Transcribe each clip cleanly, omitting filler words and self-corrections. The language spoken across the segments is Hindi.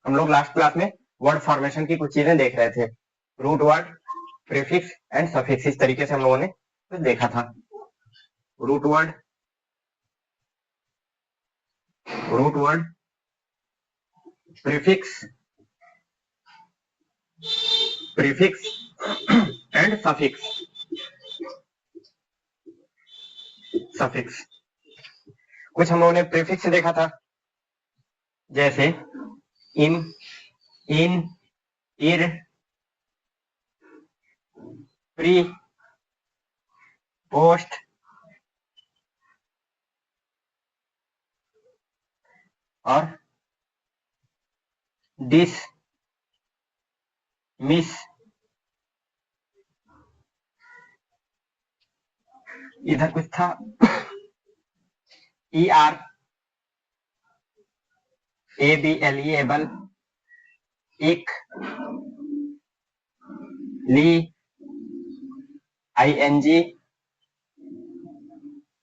हम लोग लास्ट क्लास में वर्ड फॉर्मेशन की कुछ चीजें देख रहे थे, root word, prefix and suffix, इस तरीके से हम लोगों ने कुछ देखा था। Root word prefix and suffix. कुछ हम लोगों ने प्रीफिक्स देखा था, जैसे इन, इर, प्री, पोस्ट और डिस, मिस। इधर कुछ था, E R, A B L E, able, ic, ly, I N G,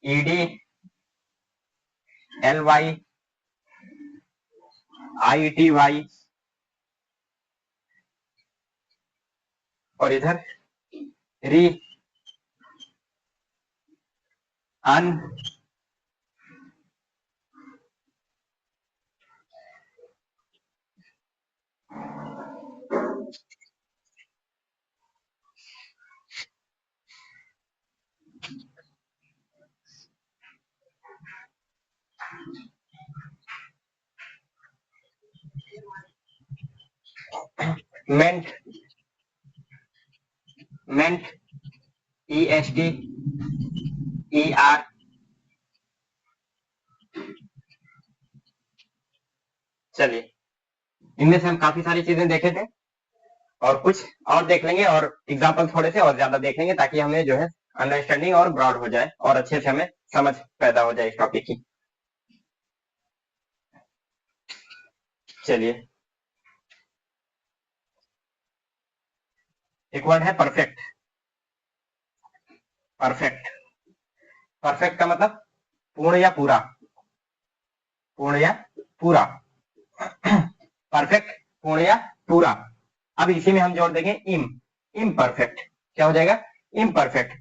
E D, L Y, I T Y, और इधर re, un, ment, E S T, E R. चलिए, इनमें से हम काफी सारी चीजें देखे थे और कुछ और देख लेंगे और एग्जाम्पल थोड़े से और ज्यादा देख लेंगे, ताकि हमें जो है अंडरस्टैंडिंग और ब्रॉड हो जाए और अच्छे से हमें समझ पैदा हो जाए इस टॉपिक की। चलिए, एक वर्ड है परफेक्ट। परफेक्ट का मतलब पूर्ण या पूरा, परफेक्ट, पूर्ण या पूरा। अब इसी में हम जोड़ देंगे इम्परफेक्ट। क्या हो जाएगा? इम्परफेक्ट,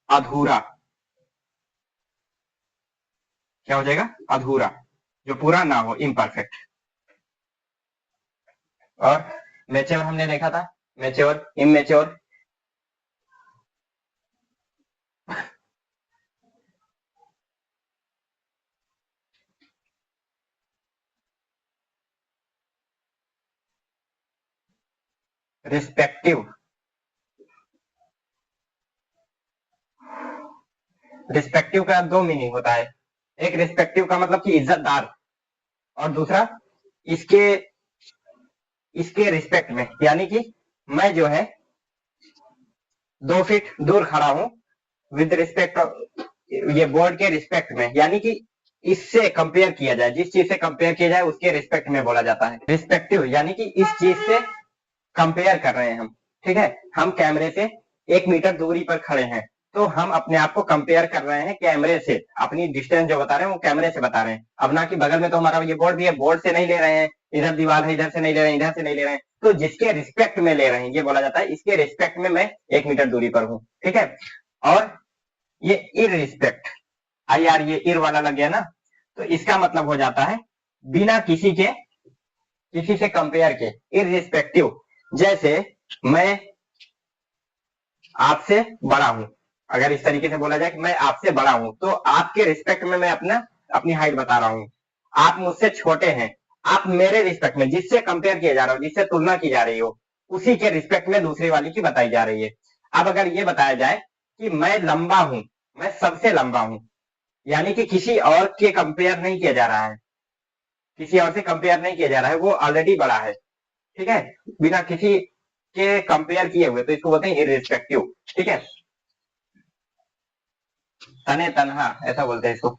अधूरा। क्या हो जाएगा? अधूरा, जो पूरा ना हो, इम्परफेक्ट। और मैच्योर हमने देखा था, मैच्योर, इमेच्योर, रिस्पेक्टिव। रिस्पेक्टिव का दो मीनिंग होता है, एक रिस्पेक्टिव का मतलब कि इज्जतदार, और दूसरा इसके रिस्पेक्ट में, यानी कि मैं जो है 2 फीट दूर खड़ा हूं विद रिस्पेक्ट, ये बोर्ड के रिस्पेक्ट में, यानी कि इससे कंपेयर किया जाए, जिस चीज से कंपेयर किया जाए उसके रिस्पेक्ट में बोला जाता है रिस्पेक्टिव, यानी कि इस चीज से कंपेयर कर रहे हैं हम। ठीक है, हम कैमरे से 1 मीटर दूरी पर खड़े हैं, तो हम अपने आप को कंपेयर कर रहे हैं कैमरे से, अपनी डिस्टेंस जो बता रहे हैं वो कैमरे से बता रहे हैं। अब ना कि बगल में तो हमारा ये बोर्ड भी है, बोर्ड से नहीं ले रहे हैं, इधर दीवार है, इधर से नहीं ले रहे हैं, इधर से नहीं ले रहे हैं, तो जिसके रिस्पेक्ट में ले रहे हैं ये बोला जाता है इसके रिस्पेक्ट में मैं 1 मीटर दूरी पर हूं। ठीक है, और ये इररिस्पेक्ट, आई आर, ये इर वाला लग गया ना, तो इसका मतलब हो जाता है बिना किसी से कंपेयर के, इररिस्पेक्टिव। जैसे मैं आपसे बड़ा हूं, अगर इस तरीके से बोला जाए कि मैं आपसे बड़ा हूं, तो आपके रिस्पेक्ट में मैं अपनी हाइट बता रहा हूं। आप मुझसे छोटे हैं, आप मेरे रिस्पेक्ट में, जिससे कंपेयर किया जा रहा हो, जिससे तुलना की जा रही हो, उसी के रिस्पेक्ट में दूसरी वाली की बताई जा रही है। अब अगर ये बताया जाए कि मैं लंबा हूं, मैं सबसे लंबा हूं, यानी कि किसी और के कंपेयर नहीं किया जा रहा है, किसी और से कंपेयर नहीं किया जा रहा है, वो ऑलरेडी बड़ा है। ठीक है, बिना किसी के कंपेयर किए हुए, तो इसको बोलते हैं इररिस्पेक्टिव। ठीक है, तने तनहा ऐसा बोलते हैं इसको,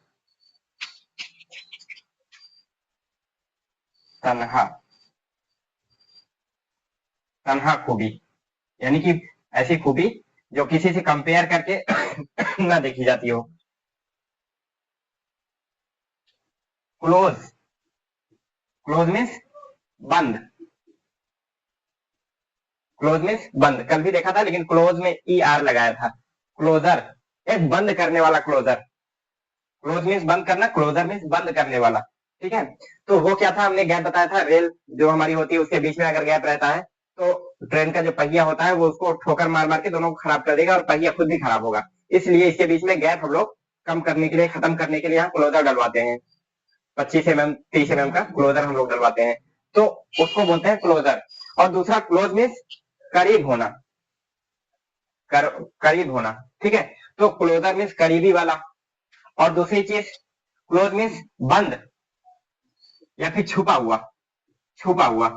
तनहा, तनहा खूबी, यानी कि ऐसी खूबी जो किसी से कंपेयर करके ना देखी जाती हो। क्लोज, क्लोज मीन्स बंद, क्लोज मीन्स बंद, कल भी देखा था लेकिन क्लोज में ई आर लगाया था। क्लोजर, एक बंद करने वाला क्लोजर। क्लोज मीन्स बंद करना, क्लोजर मीन्स बंद करने वाला। ठीक है, तो वो क्या था, हमने गैप बताया था, रेल जो हमारी होती है उसके बीच में अगर गैप रहता है तो ट्रेन का जो पहिया होता है वो उसको ठोकर मार मार के दोनों को खराब कर देगा और पहिया खुद भी खराब होगा। इसलिए इसके बीच में गैप हम लोग कम करने के लिए, खत्म करने के लिए यहाँ क्लोजर डलवाते हैं। 25 mm 30 mm का क्लोजर हम लोग डलवाते हैं, तो उसको बोलते हैं क्लोजर। और दूसरा क्लोज मीन्स करीब होना, करीब होना। ठीक है, तो क्लोजर मीन्स करीबी वाला। और दूसरी चीज क्लोज मीन्स बंद या फिर छुपा हुआ, छुपा हुआ,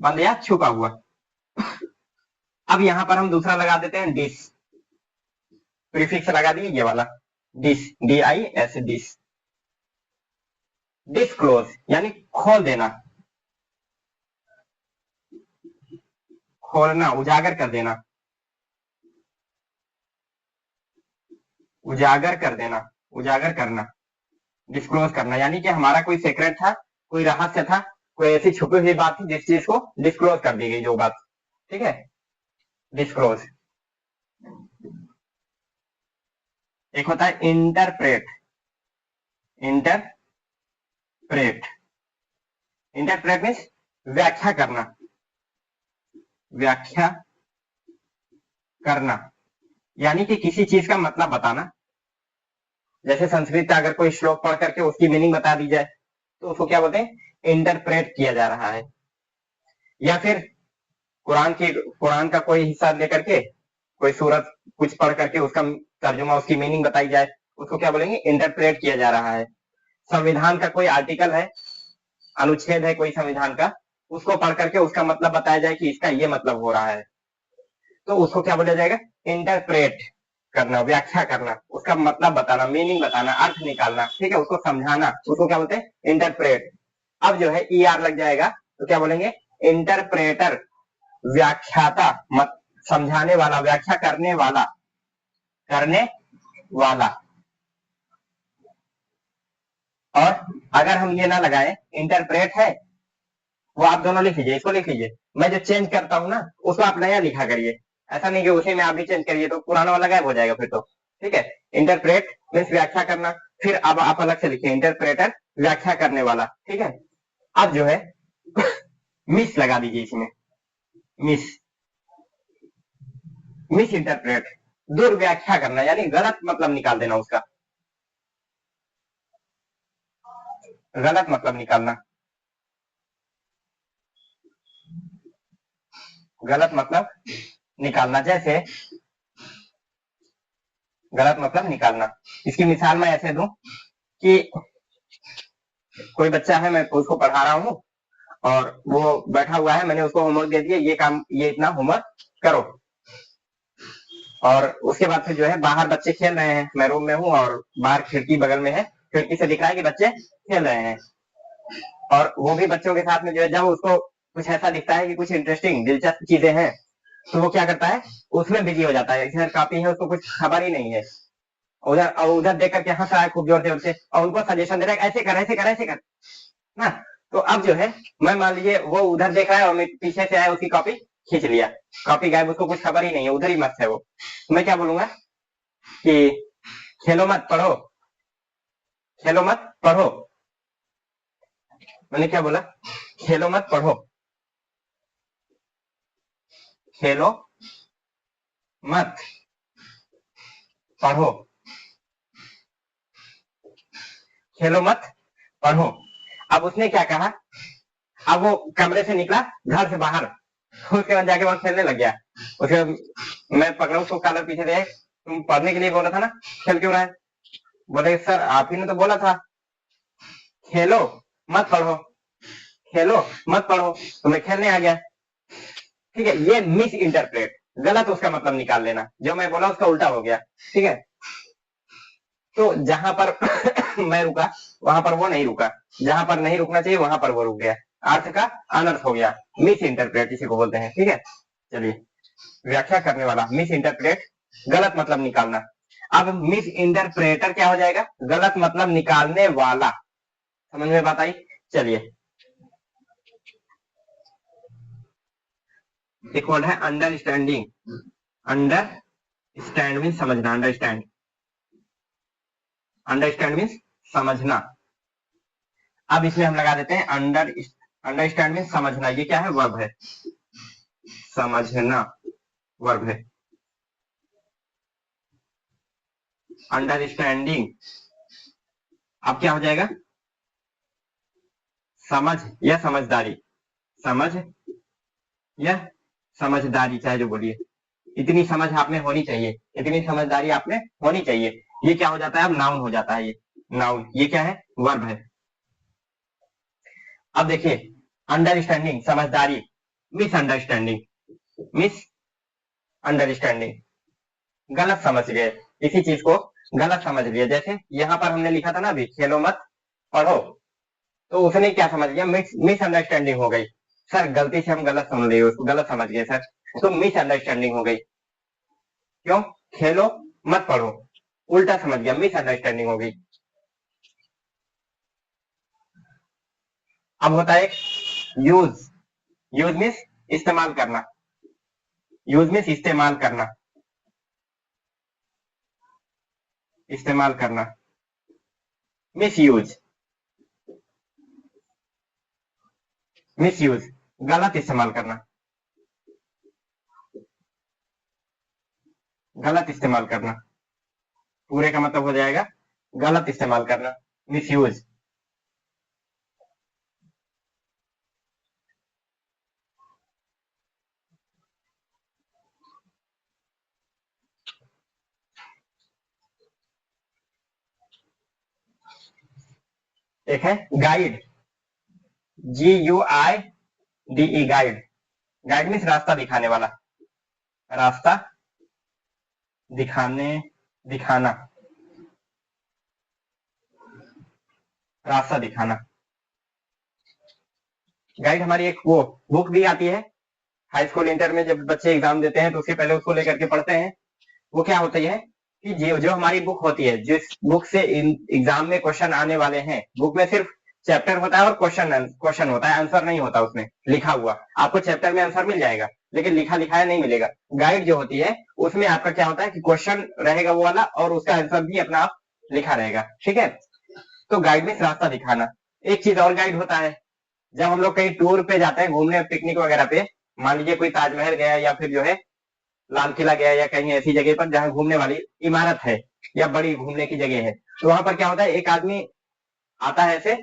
बंद या छुपा हुआ। अब यहां पर हम दूसरा लगा देते हैं डिस, प्रीफिक्स लगा दिए ये वाला, डिस, DIS, डिस। डिस्क्लोज यानी खोल देना, खोलना, उजागर कर देना, उजागर कर देना, उजागर करना, डिस्क्लोज करना, यानी कि हमारा कोई सीक्रेट था, कोई रहस्य था, कोई ऐसी छुपी हुई बात थी जिस चीज को डिस्क्लोज कर दी गई, जो बात। ठीक है, डिस्क्लोज। एक होता है इंटरप्रेट, इंटरप्रेट, इंटरप्रेट मीन्स व्याख्या करना, व्याख्या करना, यानी कि किसी चीज का मतलब बताना। जैसे संस्कृत का अगर कोई श्लोक पढ़ करके उसकी मीनिंग बता दी जाए तो उसको क्या बोलते हैं, इंटरप्रेट किया जा रहा है। या फिर कुरान का कोई हिस्सा लेकर के, कोई सूरत कुछ पढ़ करके उसका तर्जुमा, उसकी मीनिंग बताई जाए, उसको क्या बोलेंगे, इंटरप्रेट किया जा रहा है। संविधान का कोई आर्टिकल है, अनुच्छेद है कोई संविधान का, उसको पढ़ करके उसका मतलब बताया जाए कि इसका ये मतलब हो रहा है, तो उसको क्या बोला जाएगा, इंटरप्रेट करना, व्याख्या करना, उसका मतलब बताना, मीनिंग बताना, अर्थ निकालना। ठीक है, उसको समझाना, उसको क्या बोलते हैं, इंटरप्रेट। अब जो है ER लग जाएगा तो क्या बोलेंगे, इंटरप्रेटर, व्याख्याता, मत समझाने वाला, व्याख्या करने वाला, करने वाला। और अगर हम ये ना लगाए, इंटरप्रेट है, वो आप दोनों लिख लीजिए, इसको लिख लीजिए। मैं जो चेंज करता हूं ना उसको आप नया लिखा करिए, ऐसा नहीं कि उसी में आप भी चेंज करिए तो पुराना वाला गायब हो जाएगा फिर तो। ठीक है, इंटरप्रेट मीन्स व्याख्या करना, फिर अब आप अलग से लिखिए, इंटरप्रेटर, व्याख्या करने वाला। ठीक है, अब जो है मिस लगा दीजिए इसमें, मिस, मिस इंटरप्रेट, दुर्व्याख्या करना, यानी गलत मतलब निकाल देना उसका, गलत मतलब निकालना, गलत मतलब निकालना। जैसे गलत मतलब निकालना, इसकी मिसाल मैं ऐसे दूं कि कोई बच्चा है, मैं उसको पढ़ा रहा हूं और वो बैठा हुआ है, मैंने उसको होमवर्क दे दिया, ये काम, ये इतना होमवर्क करो। और उसके बाद फिर जो है बाहर बच्चे खेल रहे हैं, मैं रूम में हूँ और बाहर खिड़की बगल में है, खिड़की से दिख रहा है कि बच्चे खेल रहे हैं। और वो भी बच्चों के साथ में जो है, जब उसको कुछ ऐसा दिखता है कि कुछ इंटरेस्टिंग, दिलचस्प चीजें हैं, तो वो क्या करता है, उसमें बिजी हो जाता है। इधर कॉपी है, उसको कुछ खबर ही नहीं है, उधर देख करके हंस रहा है खूब जोर जोर से, और उनको सजेशन दे रहा है, ऐसे कर, ऐसे कर, ऐसे कर ना। तो अब जो है, मैं मान लीजिए वो उधर देख रहा है और मैं पीछे से आया, उसकी कॉपी खींच लिया, कॉपी गायब, उसको कुछ खबर ही नहीं है, उधर ही मस्त है वो। मैं क्या बोलूंगा कि खेलो मत पढ़ो, खेलो मत पढ़ो। मैंने क्या बोला, खेलो मत पढ़ो, खेलो मत पढ़ो, खेलो मत पढ़ो। अब उसने क्या कहा, अब वो कमरे से निकला, घर से बाहर, उसके बाद जाके वहां खेलने लग गया। उसके मैं पकड़ा उसको, कॉलर पीछे से, तुम पढ़ने के लिए बोला था ना, खेल क्यों रहा है? बोले सर आप ही ने तो बोला था खेलो मत पढ़ो, खेलो मत पढ़ो, तो मैं खेलने आ गया। ठीक है, ये मिस इंटरप्रेट, गलत उसका मतलब निकाल लेना, जो मैं बोला उसका उल्टा हो गया। ठीक है, तो जहां पर मैं रुका वहां पर वो नहीं रुका, जहां पर नहीं रुकना चाहिए वहां पर वो रुक गया, अर्थ का अनर्थ हो गया, मिस इंटरप्रेट इसी को बोलते हैं। ठीक है, चलिए, व्याख्या करने वाला, मिस इंटरप्रेट, गलत मतलब निकालना। अब मिस इंटरप्रेटर क्या हो जाएगा, गलत मतलब निकालने वाला। समझ में बात आई? चलिए, एक वर्ड है अंडरस्टैंडिंग। अंडरस्टैंड मीन्स समझना, अंडरस्टैंड, अंडरस्टैंड मीन्स समझना। अब इसमें हम लगा देते हैं अंडरस्टैंड मीन्स समझना, ये क्या है, वर्ब है, समझना वर्ब है। अंडरस्टैंडिंग अब क्या हो जाएगा, समझ या समझदारी, समझ या समझदारी, चाहे जो बोलिए, इतनी समझ आप में होनी चाहिए, इतनी समझदारी आप में होनी चाहिए। ये क्या हो जाता है, अब नाउन हो जाता है, ये नाउन, ये क्या है, वर्ब है। अब देखिए अंडरस्टैंडिंग समझदारी, मिसअंडरस्टैंडिंग, मिस अंडरस्टैंडिंग गलत समझ गए, इसी चीज को गलत समझ लिया। जैसे यहाँ पर हमने लिखा था ना अभी, खेलो मत पढ़ो, तो उसने क्या समझ लिया, मिसअंडरस्टैंडिंग हो गई। सर गलती से हम गलत समझ लिए, उसको गलत समझ गए सर, तो मिसअंडरस्टैंडिंग हो गई। क्यों, खेलो मत पढ़ो, उल्टा समझ गया, मिसअंडरस्टैंडिंग हो गई। अब होता है यूज, यूज मीन्स इस्तेमाल करना, यूज मीन्स इस्तेमाल करना, इस्तेमाल करना। मिस यूज, मिस यूज गलत इस्तेमाल करना, गलत इस्तेमाल करना, पूरे का मतलब हो जाएगा गलत इस्तेमाल करना, मिस यूज। एक है guide, GUIDE, guide, guide means रास्ता दिखाने वाला, रास्ता दिखाने, दिखाना, रास्ता दिखाना। गाइड हमारी एक वो बुक भी आती है हाई स्कूल इंटर में, जब बच्चे एग्जाम देते हैं तो उसके पहले उसको लेकर के पढ़ते हैं। वो क्या होती है कि जो हमारी बुक होती है, जिस बुक से एग्जाम में क्वेश्चन आने वाले हैं, बुक में सिर्फ चैप्टर होता है और क्वेश्चन होता है, आंसर नहीं होता उसमें लिखा हुआ। आपको चैप्टर में आंसर मिल जाएगा लेकिन लिखा लिखाया नहीं मिलेगा। गाइड जो होती है उसमें आपका क्या होता है कि क्वेश्चन रहेगा वो वाला और उसका आंसर भी अपना आप लिखा रहेगा, ठीक है। तो गाइड में रास्ता दिखाना। एक चीज और गाइड होता है, जब हम लोग कहीं टूर पे जाते हैं घूमने पिकनिक वगैरह पे, मान लीजिए कोई ताजमहल गया या फिर जो है लाल किला गया या कहीं ऐसी जगह पर जहां घूमने वाली इमारत है या बड़ी घूमने की जगह है, तो वहां पर क्या होता है, एक आदमी आता है ऐसे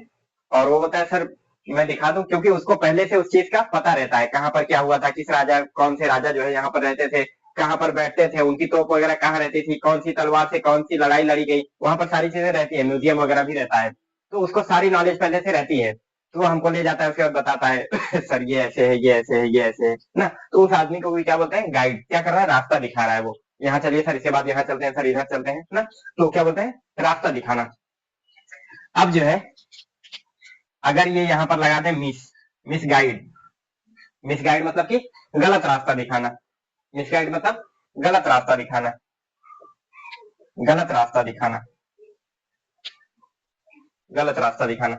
और वो बोलता है सर मैं दिखा दूं, क्योंकि उसको पहले से उस चीज का पता रहता है, कहाँ पर क्या हुआ था, किस राजा, कौन से राजा जो है यहाँ पर रहते थे, कहाँ पर बैठते थे, उनकी तोप वगैरह कहाँ रहती थी, कौन सी तलवार से कौन सी लड़ाई लड़ी गई, वहां पर सारी चीजें रहती है, म्यूजियम वगैरह भी रहता है, तो उसको सारी नॉलेज पहले से रहती है। तो वो हमको ले जाता है, उसके बाद बताता है सर ये ऐसे है, ये ऐसे है, ये ऐसे है ना। तो उस आदमी को भी क्या बोलते हैं, गाइड। क्या कर रहा है, रास्ता दिखा रहा है वो, यहाँ चलिए सर, इसके बाद यहाँ चलते हैं सर, इधर चलते हैं ना, तो क्या बोलते हैं, रास्ता दिखाना। अब जो है अगर ये यहाँ पर लगा they miss guide, miss guide मतलब कि गलत रास्ता दिखाना, मिस गाइड मतलब गलत रास्ता दिखाना, गलत रास्ता दिखाना, गलत रास्ता दिखाना।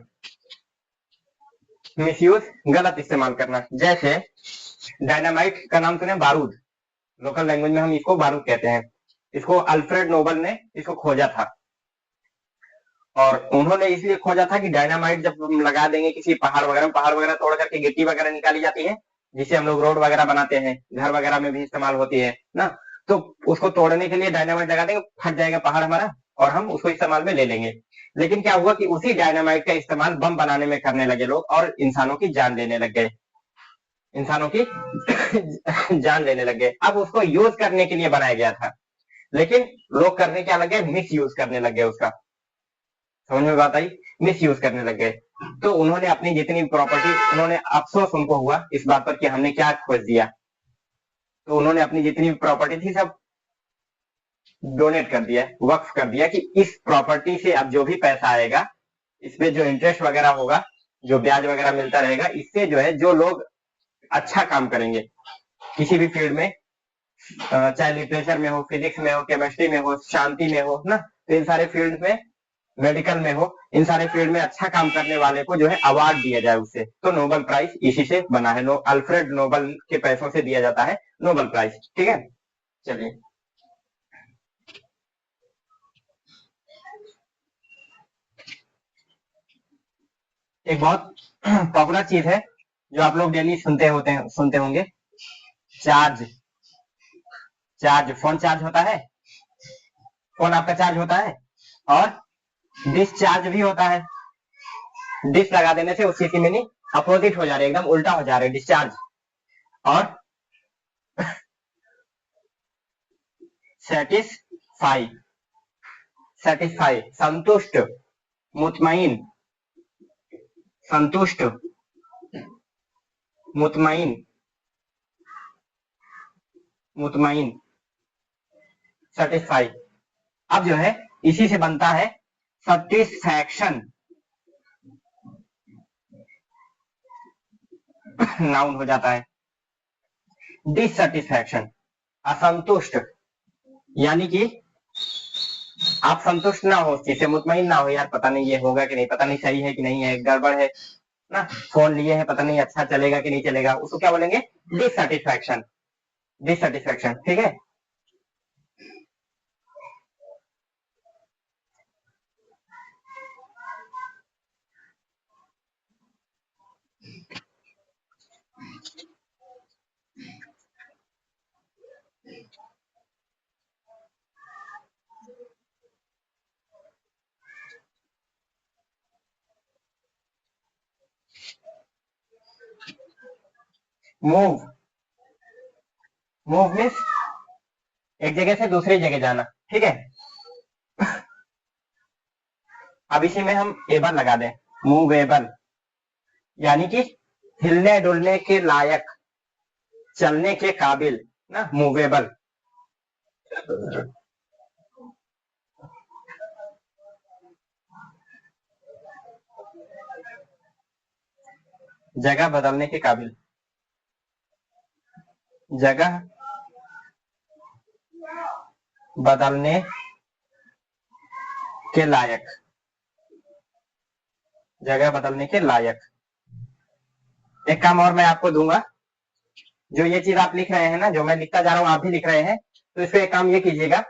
मिसयूज गलत इस्तेमाल करना। जैसे डायनामाइट का नाम सुने, बारूद, लोकल लैंग्वेज में हम इसको बारूद कहते हैं। इसको अल्फ्रेड नोबल ने इसको खोजा था और उन्होंने इसलिए खोजा था कि डायनामाइट जब हम लगा देंगे किसी पहाड़ वगैरह, पहाड़ वगैरह तोड़ करके गिट्टी वगैरह निकाली जाती है, जिससे हम लोग रोड वगैरह बनाते हैं, घर वगैरह में भी इस्तेमाल होती है ना, तो उसको तोड़ने के लिए डायनामाइट लगा देंगे, फट जाएगा पहाड़ हमारा और हम उसको इस्तेमाल में ले लेंगे। लेकिन क्या हुआ कि उसी डायनामाइट का इस्तेमाल बम बनाने में करने लगे लोग और इंसानों की जान लेने लग गए, इंसानों की जान लेने लग गए। अब उसको यूज करने के लिए बनाया गया था, लेकिन लोग करने क्या लगे, मिस यूज करने लग गए उसका। समझ में बात आई, मिस यूज करने लग गए। तो उन्होंने अपनी जितनी प्रॉपर्टी, उन्होंने अफसोस उनको हुआ इस बात पर कि हमने क्या खोज दिया, तो उन्होंने अपनी जितनी प्रॉपर्टी थी सब डोनेट कर दिया, वक्फ कर दिया, कि इस प्रॉपर्टी से अब जो भी पैसा आएगा, इसमें जो इंटरेस्ट वगैरह होगा, जो ब्याज वगैरह मिलता रहेगा, इससे जो है जो लोग अच्छा काम करेंगे किसी भी फील्ड में, चाहे लिटरेचर में हो, फिजिक्स में हो, केमिस्ट्री में हो, शांति में हो ना, तो इन सारे फील्ड में मेडिकल में हो, इन सारे फील्ड में अच्छा काम करने वाले को जो है अवार्ड दिया जाए उससे, तो नोबेल प्राइज इसी से बना है। अल्फ्रेड नोबेल के पैसों से दिया जाता है नोबेल प्राइज। ठीक है, चलिए एक बहुत पॉपुलर चीज है जो आप लोग डेली सुनते होंगे, चार्ज। फोन चार्ज होता है, फोन आपका चार्ज होता है, और डिस्चार्ज भी होता है। डिस लगा देने से उसकी मीनिंग अपोजिट हो जा रही है, एकदम उल्टा हो जा रहा है, डिस्चार्ज। और सेटिस्फाई, संतुष्ट, मुतमईन, संतुष्ट, मुतमईन, मुतमईन, सेटिस्फाई। अब जो है इसी से बनता है सेटिस्फैक्शन, नाउन हो जाता है। डिससेटिस्फैक्शन, असंतुष्ट, यानी कि आप संतुष्ट ना हो उस चीज से, मुतमईन ना हो, यार पता नहीं ये होगा कि नहीं, पता नहीं सही है कि नहीं है, गड़बड़ है ना, फोन लिए है, पता नहीं अच्छा चलेगा कि नहीं चलेगा, उसको क्या बोलेंगे? Dissatisfaction, dissatisfaction. ठीक है, मूव, मूव मीन्स एक जगह से दूसरी जगह जाना। ठीक है, अब इसी में हम एबल लगा दें, मूवेबल, यानी कि हिलने डुलने के लायक, चलने के काबिल ना, मूवेबल। जगह बदलने के काबिल, जगह बदलने के लायक, जगह बदलने के लायक। एक काम और मैं आपको दूंगा, जो ये चीज आप लिख रहे हैं ना, जो मैं लिखता जा रहा हूं आप भी लिख रहे हैं, तो इसको एक काम ये कीजिएगा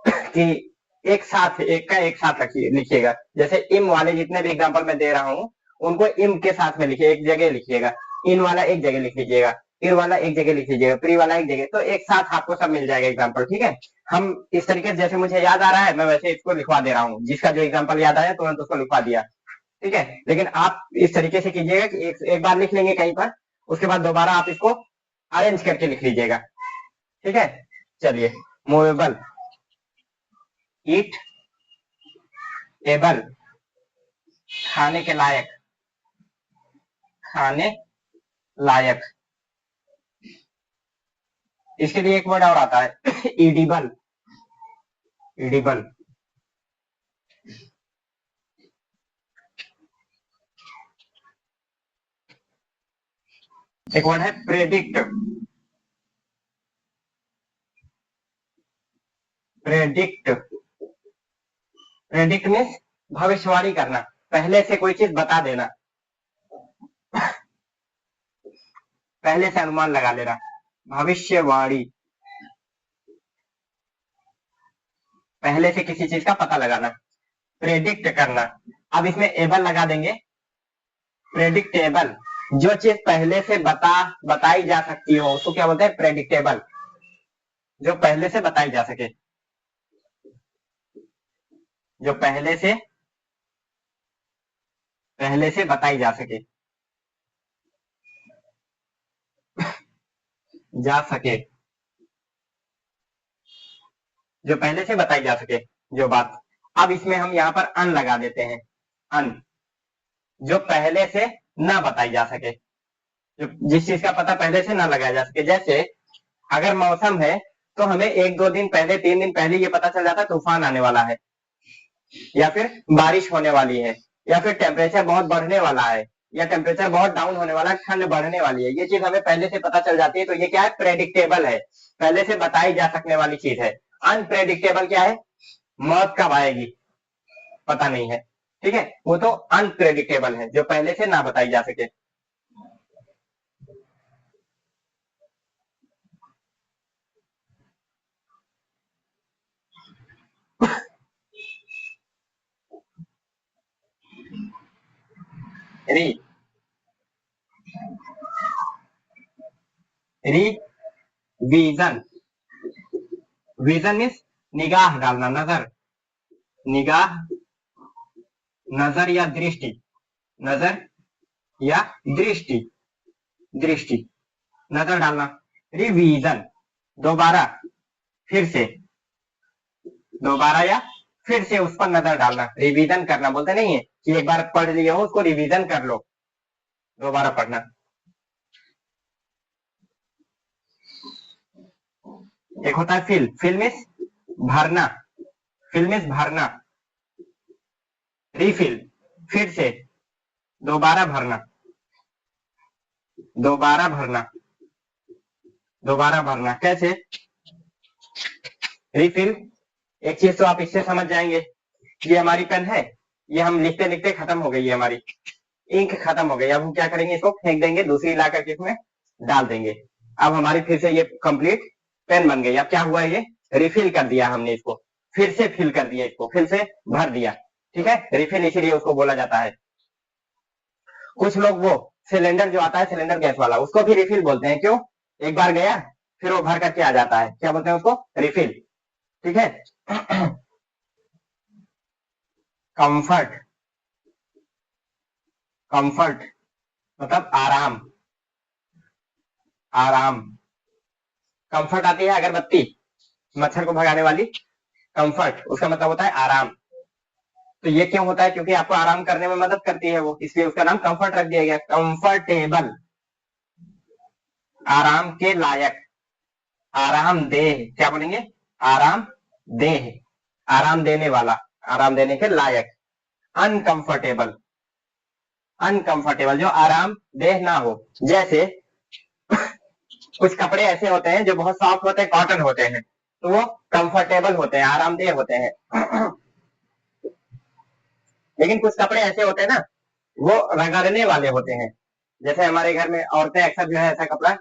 कि एक साथ, एक का एक साथ लिखिएगा। जैसे इम वाले जितने भी एग्जांपल मैं दे रहा हूं उनको इम के साथ में लिखिए, एक जगह लिखिएगा। इन वाला एक जगह लिख लीजिएगा, इर वाला एक जगह लिख लीजिएगा, प्री वाला एक जगह, तो एक साथ आपको सब मिल जाएगा एग्जाम्पल। ठीक है, हम इस तरीके से जैसे मुझे याद आ रहा है मैं वैसे इसको लिखवा दे रहा हूँ, जिसका जो एग्जाम्पल याद आया तुरंत उसको लिखवा दिया। ठीक है, लेकिन आप इस तरीके से कीजिएगा कि एक बार लिख लेंगे कहीं पर, उसके बाद दोबारा आप इसको अरेंज करके लिख लीजिएगा। ठीक है, चलिए, मूवेबल, ईट एबल, खाने के लायक, खाने लायक। इसके लिए एक वर्ड और आता है इडिबल, इडिबल। एक वर्ड है प्रेडिक्ट, प्रेडिक्ट, प्रेडिक्ट मीन्स भविष्यवाणी करना, पहले से कोई चीज बता देना, पहले से अनुमान लगा लेना, भविष्यवाणी, पहले से किसी चीज का पता लगाना, प्रेडिक्ट करना। अब इसमें एबल लगा देंगे, प्रेडिक्टेबल, जो चीज पहले से बताई जा सकती हो उसको क्या बोलते हैं? प्रेडिक्टेबल, जो पहले से बताई जा सके, जो पहले से बताई जा सके, जा सके, जो पहले से बताई जा सके जो बात। अब इसमें हम यहाँ पर अन लगा देते हैं, अन, जो पहले से ना बताई जा सके, जो जिस चीज का पता पहले से ना लगाया जा सके। जैसे अगर मौसम है तो हमें एक दो दिन पहले, 3 दिन पहले ये पता चल जाता है तूफान आने वाला है, या फिर बारिश होने वाली है, या फिर टेम्परेचर बहुत बढ़ने वाला है, या टेम्परेचर बहुत डाउन होने वाला है, ठंड बढ़ने वाली है। ये चीज हमें पहले से पता चल जाती है, तो ये क्या है? प्रेडिक्टेबल है, पहले से बताई जा सकने वाली चीज है। अनप्रेडिक्टेबल क्या है? मौत कब आएगी, पता नहीं है, ठीक है, वो तो अनप्रेडिक्टेबल है, जो पहले से ना बताई जा सके। री रिवीजन, विजन मीन्स निगाह डालना, नजर, निगाह, नजर या दृष्टि, नजर या दृष्टि, दृष्टि, नजर डालना। रिवीजन, दोबारा, फिर से, दोबारा या फिर से उस पर नजर डालना, रिवीजन करना। बोलते नहीं है कि एक बार पढ़ लिया हो उसको रिवीजन कर लो, दोबारा पढ़ना। एक होता है फिल, फिल मीन्स भरना, फिल मीन्स भरना। रिफिल, फिर से, दोबारा भरना, दोबारा भरना, दोबारा भरना। कैसे? रिफिल, एक चीज तो आप इससे समझ जाएंगे, ये हमारी पेन है, ये हम लिखते लिखते खत्म हो गई है, हमारी इंक खत्म हो गई। अब हम क्या करेंगे, इसको फेंक देंगे, दूसरी ला करके इसमें डाल देंगे। अब हमारी फिर से ये कंप्लीट पेन बन गई। अब क्या हुआ, ये रिफिल कर दिया हमने, इसको फिर से फिल कर दिया, इसको फिर से भर दिया, ठीक है, रिफिल इसीलिए उसको बोला जाता है। कुछ लोग वो सिलेंडर जो आता है, सिलेंडर गैस वाला, उसको भी रिफिल बोलते हैं। क्यों? एक बार गया फिर वो भर करके आ जाता है, क्या बोलते हैं उसको? रिफिल, ठीक है। कंफर्ट, कंफर्ट मतलब आराम, आराम। कंफर्ट आती है अगरबत्ती, मच्छर को भगाने वाली, कंफर्ट, उसका मतलब होता है आराम। तो ये क्यों होता है? क्योंकि आपको आराम करने में मदद करती है वो, इसलिए उसका नाम कंफर्ट रख दिया गया। कंफर्टेबल, आराम के लायक, आरामदेह, क्या बोलेंगे? आराम देह, आराम देने वाला, आराम देने के लायक। अनकंफर्टेबल, अनकंफर्टेबल जो आराम देह ना हो। जैसे कुछ कपड़े ऐसे होते हैं जो बहुत सॉफ्ट होते हैं, कॉटन होते हैं, तो वो कंफर्टेबल होते हैं, आरामदेह होते हैं। लेकिन कुछ कपड़े ऐसे होते हैं ना, वो रगड़ने वाले होते हैं। जैसे हमारे घर में औरतें अक्सर जो है ऐसा कपड़ा,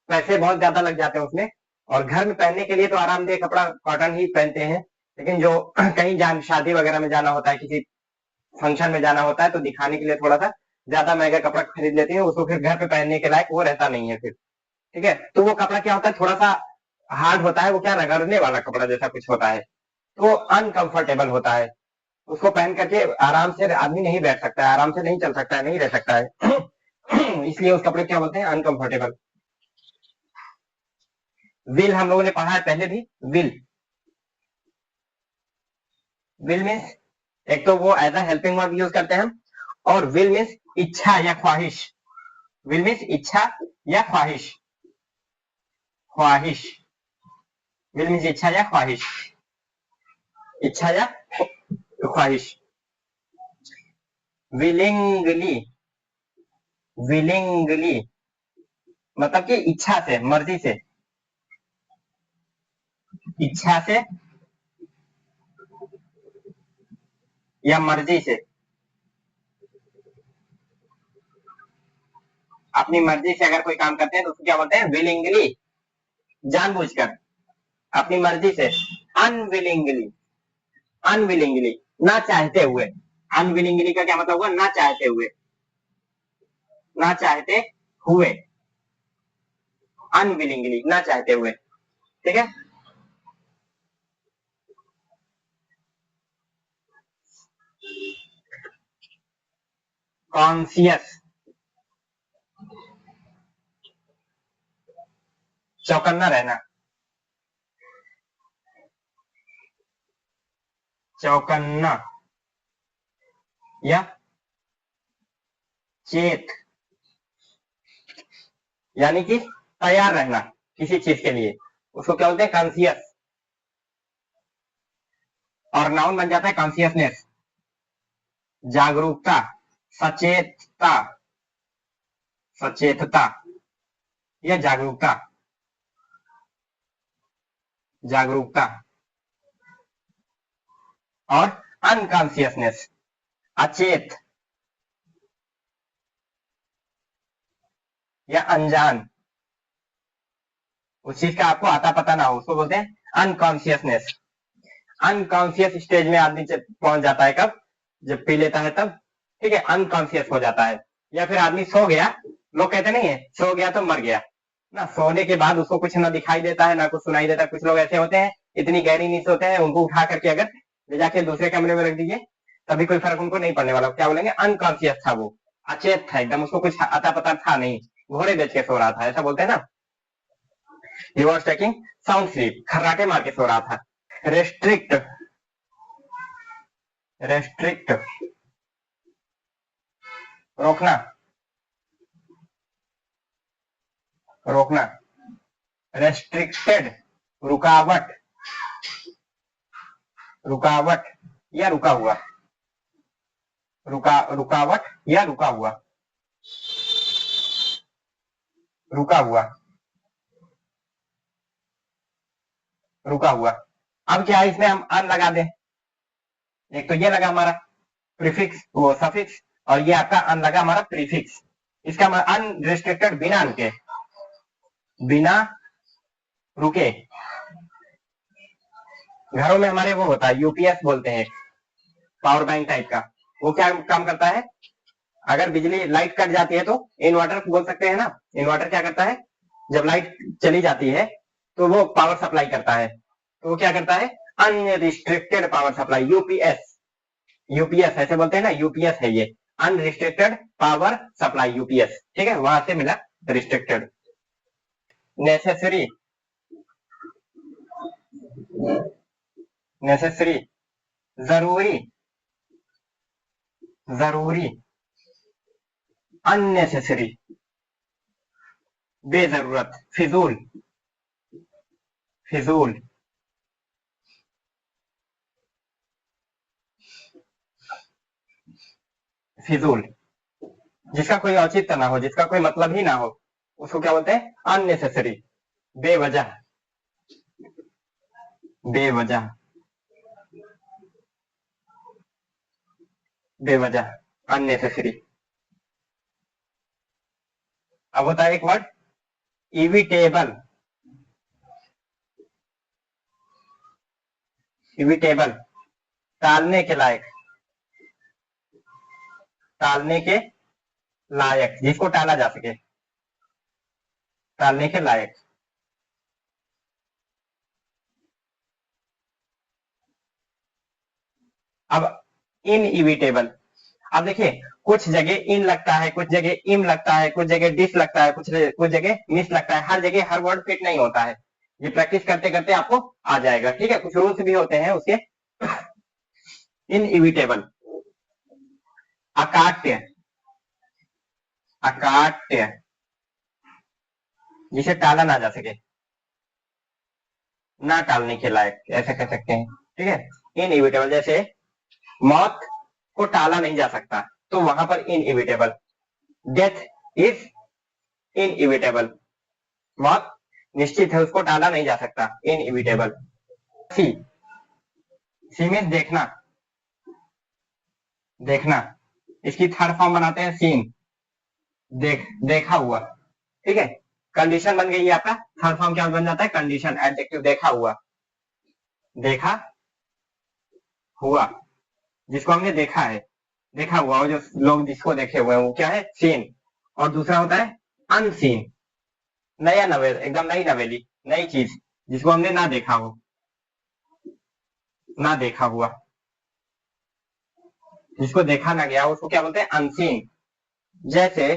पैसे बहुत ज्यादा लग जाते हैं उसमें, और घर में पहनने के लिए तो आरामदेह कपड़ा कॉटन ही पहनते हैं। लेकिन जो कहीं शादी वगैरह में जाना होता है, किसी फंक्शन में जाना होता है, तो दिखाने के लिए थोड़ा सा ज्यादा महंगा कपड़ा खरीद लेते हैं, उसको फिर घर पे पहनने के लायक वो रहता नहीं है फिर, ठीक है। तो वो कपड़ा क्या होता है, थोड़ा सा हार्ड होता है, वो क्या रगड़ने वाला कपड़ा जैसा कुछ होता है, तो अनकंफर्टेबल होता है। उसको पहन करके आराम से आदमी नहीं बैठ सकता है, आराम से नहीं चल सकता है, नहीं रह सकता है। इसलिए उस कपड़े क्या बोलते हैं? अनकंफर्टेबल। विल हम लोगों ने पढ़ा है पहले भी, विल, विल मीन्स एक तो वो as a helping verb use करते हैं हम, और विल मीन्स इच्छा या ख्वाहिश, विल मीन्स इच्छा या ख्वाहिश, ख्वाहिश, विल मीन्स इच्छा या ख्वाहिश, इच्छा या ख्वाहिश। विलिंगली, विलिंगली मतलब कि इच्छा से, मर्जी से, इच्छा से या मर्जी से, अपनी मर्जी से अगर कोई काम करते हैं तो उसको क्या बोलते हैं? विलिंगली, जानबूझकर, अपनी मर्जी से। अनविलिंगली, अनविलिंगली ना चाहते हुए, अनविलिंगली का क्या मतलब हुआ? ना चाहते हुए, ना चाहते हुए, अनविलिंगली ना चाहते हुए, ठीक है। कॉन्सियस, चौकन्ना रहना, चौकन्ना या चेत, यानी कि तैयार रहना किसी चीज के लिए, उसको क्या बोलते हैं? कॉन्सियस। और नाउन बन जाता है कॉन्सियसनेस, जागरूकता, सचेतता, सचेतता या जागरूकता, जागरूकता। और अनकॉन्शियसनेस, अचेत या अनजान, उस चीज का आपको आता पता ना हो, उसको बोलते हैं अनकॉन्शियसनेस। अनकॉन्शियस स्टेज में आदमी पहुंच जाता है कब, जब पी लेता है तब, ठीक है, अनकॉन्शियस हो जाता है। या फिर आदमी सो गया, लोग कहते नहीं है सो गया तो मर गया ना, सोने के बाद उसको कुछ ना दिखाई देता है ना कुछ सुनाई देता है। कुछ लोग ऐसे होते हैं इतनी गहरी नींद सोते हैं, उनको उठा करके अगर ले जाके दूसरे कमरे में रख दीजिए तभी कोई फर्क उनको नहीं पड़ने वाला। क्या बोलेंगे, अनकॉन्शियस था, वो अचेत था एकदम, उसको कुछ आता पता था नहीं, घोड़े बेच के सो रहा था, ऐसा बोलते हैं ना। He was taking sound sleep, खर्राटे मार के सो रहा था। रेस्ट्रिक्ट, रेस्ट्रिक्ट रोकना, रोकना। रेस्ट्रिक्टेड रुकावट, रुकावट या रुका हुआ, रुकावट या रुका हुआ, रुका हुआ, रुका हुआ। अब क्या है, इसमें हम अन लगा दें, एक तो ये लगा हमारा प्रीफिक्स वो सफिक्स, और ये आपका अन लगा हमारा प्रीफिक्स। इसका अनरिस्ट्रिक्टेड, बिना रुके, बिना रुके। घरों में हमारे वो होता है यूपीएस बोलते हैं, पावर बैंक टाइप का। वो क्या काम करता है, अगर बिजली लाइट कट जाती है तो इन्वर्टर बोल सकते हैं ना। इन्वर्टर क्या करता है, जब लाइट चली जाती है तो वो पावर सप्लाई करता है, तो वो क्या करता है, unrestricted power supply, UPS. UPS ऐसे बोलते हैं ना, यूपीएस है ये, अनरिस्ट्रिक्टेड पावर सप्लाई, यूपीएस, ठीक है, वहां से मिला रिस्ट्रिक्टेड। नेसेसरी, नेसेसरी जरूरी, जरूरी। अननेसेसरी बेजरूरत, फिजूल, फिजूल। फिजूल जिसका कोई औचित्य ना हो, जिसका कोई मतलब ही ना हो, उसको क्या बोलते हैं, अननेसेसरी, बेवजह, बेवजह, बेवजह, अननेसेसरी। अब होता है एक वर्ड इविटेबल, इविटेबल टालने के लायक, टालने के लायक, जिसको टाला जा सके, टालने के लायक। अब इनइविटेबल, अब देखिए कुछ जगह इन लगता है, कुछ जगह इम लगता है, कुछ जगह डिस लगता है, कुछ जगह मिस लगता है, हर जगह हर वर्ड फिट नहीं होता है। ये प्रैक्टिस करते करते आपको आ जाएगा, ठीक है। कुछ रूल्स भी होते हैं उसके। इनइविटेबल, अकाट्य, अकाट्य जिसे टाला ना जा सके, ना टालने के लायक, ऐसे कह सकते हैं, ठीक है। इनइविटेबल जैसे मौत को टाला नहीं जा सकता, तो वहां पर इनइविटेबल। डेथ इज इनइविटेबल, मौत निश्चित है, उसको टाला नहीं जा सकता, इनइविटेबल। सी, सी मीन्स देखना, देखना। इसकी थर्ड फॉर्म बनाते हैं सीन, देखा हुआ, ठीक है। कंडीशन बन गई है आपका, थर्ड फॉर्म क्या बन जाता है, कंडीशन, एडजेक्टिव, देखा हुआ, देखा हुआ, जिसको हमने देखा है, देखा हुआ, और जो लोग जिसको देखे हुए हैं वो क्या है, सीन। और दूसरा होता है अनसीन, नया नवेल, एकदम नई नवेली, नई चीज, जिसको हमने ना देखा हो, ना देखा हुआ, जिसको देखा ना गया, उसको क्या बोलते हैं, अनसीन। जैसे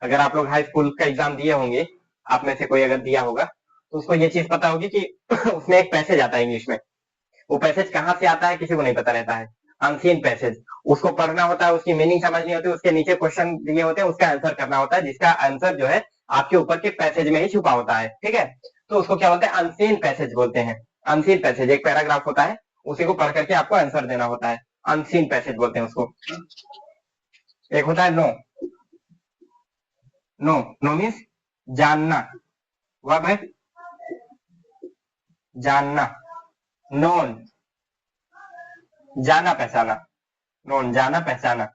अगर आप लोग हाई स्कूल का एग्जाम दिए होंगे, आप में से कोई अगर दिया होगा तो उसको ये चीज पता होगी कि उसमें एक पैसेज आता है इंग्लिश में, वो पैसेज कहाँ से आता है किसी को नहीं पता रहता है, अनसीन पैसेज। उसको पढ़ना होता है, उसकी मीनिंग समझनी होती है, उसके नीचे क्वेश्चन दिए होते हैं, उसका आंसर करना होता है, जिसका आंसर जो है आपके ऊपर के पैसेज में ही छुपा होता है, ठीक है। तो उसको क्या बोलते हैं, अनसीन पैसेज बोलते हैं। अनसीन पैसेज एक पैराग्राफ होता है, उसी को पढ़ करके आपको आंसर देना होता है, अनसीन पैसेज बोलते हैं उसको। एक होता है नो, नो, नो मीन्स जानना, वर्ब है जानना, नोन, जाना पहचाना, नोन जाना पहचाना।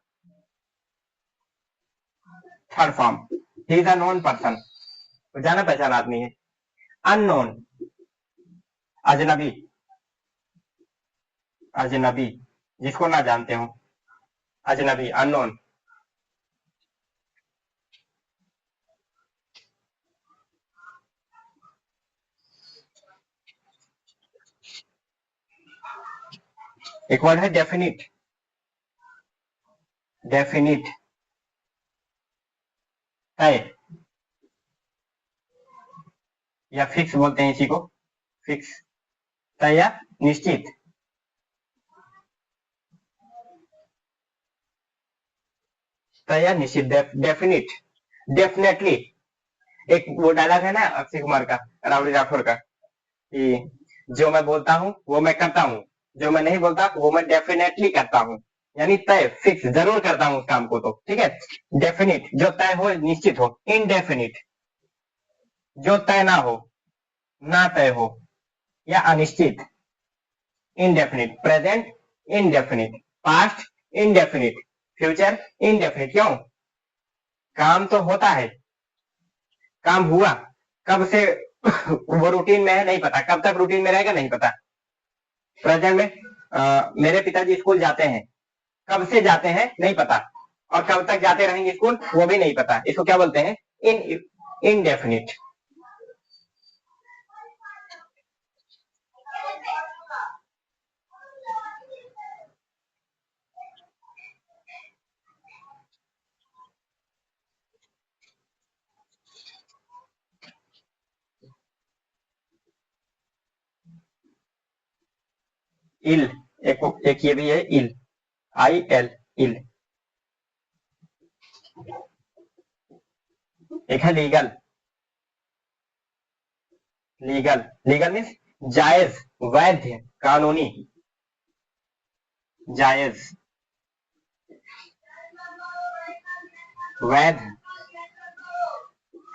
Third form, he is a known person, जाना पहचाना आदमी है। अननोन, अजनबी, अजनबी जिसको ना जानते हो, अजनबी अननोन। एक वर्ड है डेफिनिट, डेफिनिट तय या फिक्स बोलते हैं इसी को, फिक्स तय या निश्चित। तय या निश्चित, डेफिनिट, डेफिनेटली। एक वो डायलॉग है ना अक्षय कुमार का, रावड़ी राठौर का, कि जो मैं बोलता हूँ वो मैं करता हूँ, जो मैं नहीं बोलता वो मैं डेफिनेटली करता हूँ, यानी तय फिक्स जरूर करता हूँ उस काम को। तो ठीक है, डेफिनिट जो तय हो निश्चित हो। इनडेफिनिट जो तय ना हो, ना तय हो या अनिश्चित। Indefinite, present indefinite, past indefinite, future indefinite. क्यों? काम तो होता है, काम हुआ, कब से वो रूटीन में है नहीं पता, कब तक रूटीन में रहेगा नहीं पता। प्रेजेंट में मेरे पिताजी स्कूल जाते हैं, कब से जाते हैं नहीं पता, और कब तक जाते रहेंगे स्कूल वो भी नहीं पता। इसको क्या बोलते हैं? इनडेफिनिट। इल, एक ये भी है इल, IL, इल। एक है लीगल, लीगल, लीगल मीन्स जायज, वैध, कानूनी, जायज, वैध,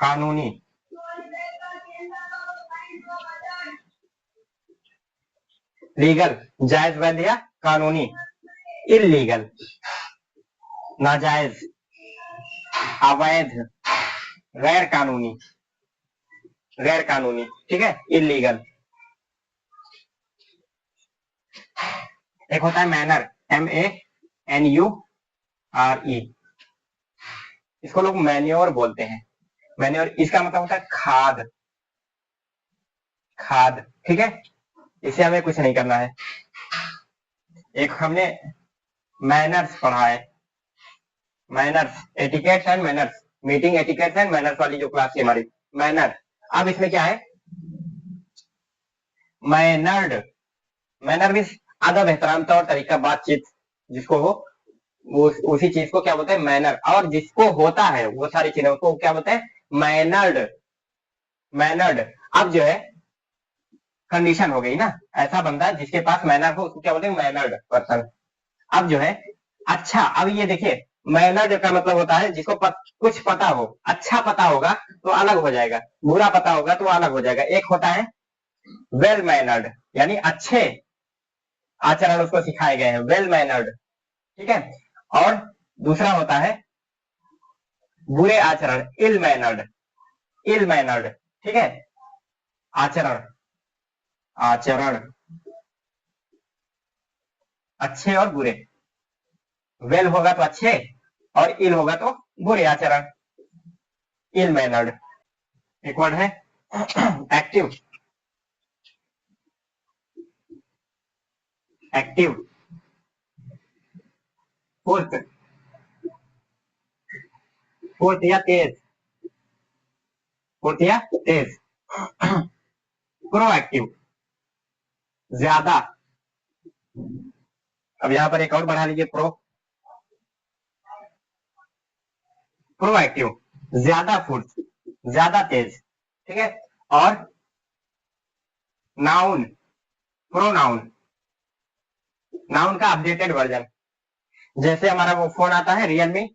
कानूनी। लीगल जायज, वैध या कानूनी। इलीगल नाजायज, अवैध, गैर कानूनी, गैर कानूनी। ठीक है, इलीगल। एक होता है मैनर, MANURE, इसको लोग मैन्योर बोलते हैं। मैन्योर इसका मतलब होता है खाद, खाद। ठीक है, इसे हमें कुछ नहीं करना है। एक हमने मैनर्स पढ़ा है, manners, etiquettes and manners, meeting etiquettes and manners वाली जो क्लास थी हमारी, मैनर। अब इसमें क्या है? मैनर्ड, मैनर मीन्स अदब, एहतराम, तौर तरीका, बातचीत जिसको हो, वो उसी चीज को क्या बोलते हैं? मैनर। और जिसको होता है वो सारी चीजें उसको क्या बोलते हैं? Mannered, mannered. अब जो है कंडीशन हो गई ना, ऐसा बंदा जिसके पास मैनर हो उसको क्या बोलते हैं? Mannered person. अब जो है अच्छा, अब ये देखिए, मैनर्ड का मतलब होता है जिसको कुछ पता हो, अच्छा पता होगा तो अलग हो जाएगा, बुरा पता होगा तो अलग हो जाएगा। एक होता है वेल मैनर्ड, यानी अच्छे आचरण उसको सिखाए गए हैं, वेल मैनर्ड। ठीक है, और दूसरा होता है बुरे आचरण, इल मैनर्ड, इल मैनर्ड। ठीक है, आचरण, आचरण अच्छे और बुरे, वेल होगा तो अच्छे और इल होगा तो बुरे आचरण, इल मैनर्ड। एक वर्ड है एक्टिव, एक्टिव, फोर्थ, फोर्थ या तेज, फोर्थ या तेज। प्रोएक्टिव ज्यादा, अब यहां पर एक और बढ़ा लीजिए, प्रोएक्टिव ज्यादा फुर्त, ज्यादा तेज। ठीक है, और नाउन, प्रोनाउन, नाउन का अपडेटेड वर्जन। जैसे हमारा वो फोन आता है रियलमी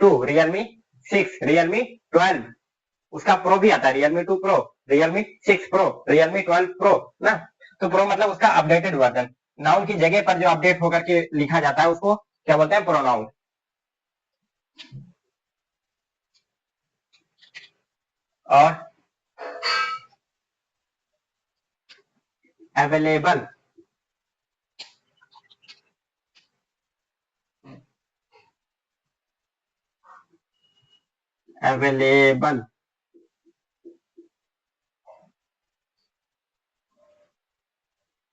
2, रियलमी 6, रियलमी 12, उसका प्रो भी आता है, Realme 2 pro, Realme 6 pro, Realme 12 pro ना। तो प्रो मतलब उसका अपडेटेड वर्जन। नाउन की जगह पर जो अपडेट होकर के लिखा जाता है उसको क्या बोलते हैं? प्रोनाउन। और अवेलेबल, अवेलेबल,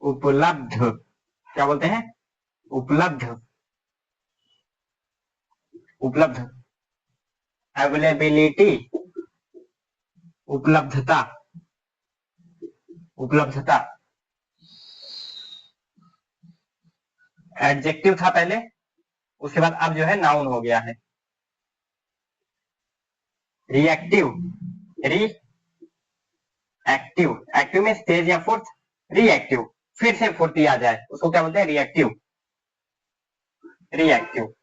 उपलब्ध, क्या बोलते हैं? उपलब्ध, उपलब्ध, अवेलेबिलिटी, उपलब्धता, उपलब्धता। एडजेक्टिव था पहले, उसके बाद अब जो है नाउन हो गया है। रिएक्टिव, री एक्टिव, एक्टिव में तेज या फुर्त, रिएक्टिव फिर से फुर्ती आ जाए उसको क्या बोलते हैं? Reactive, reactive.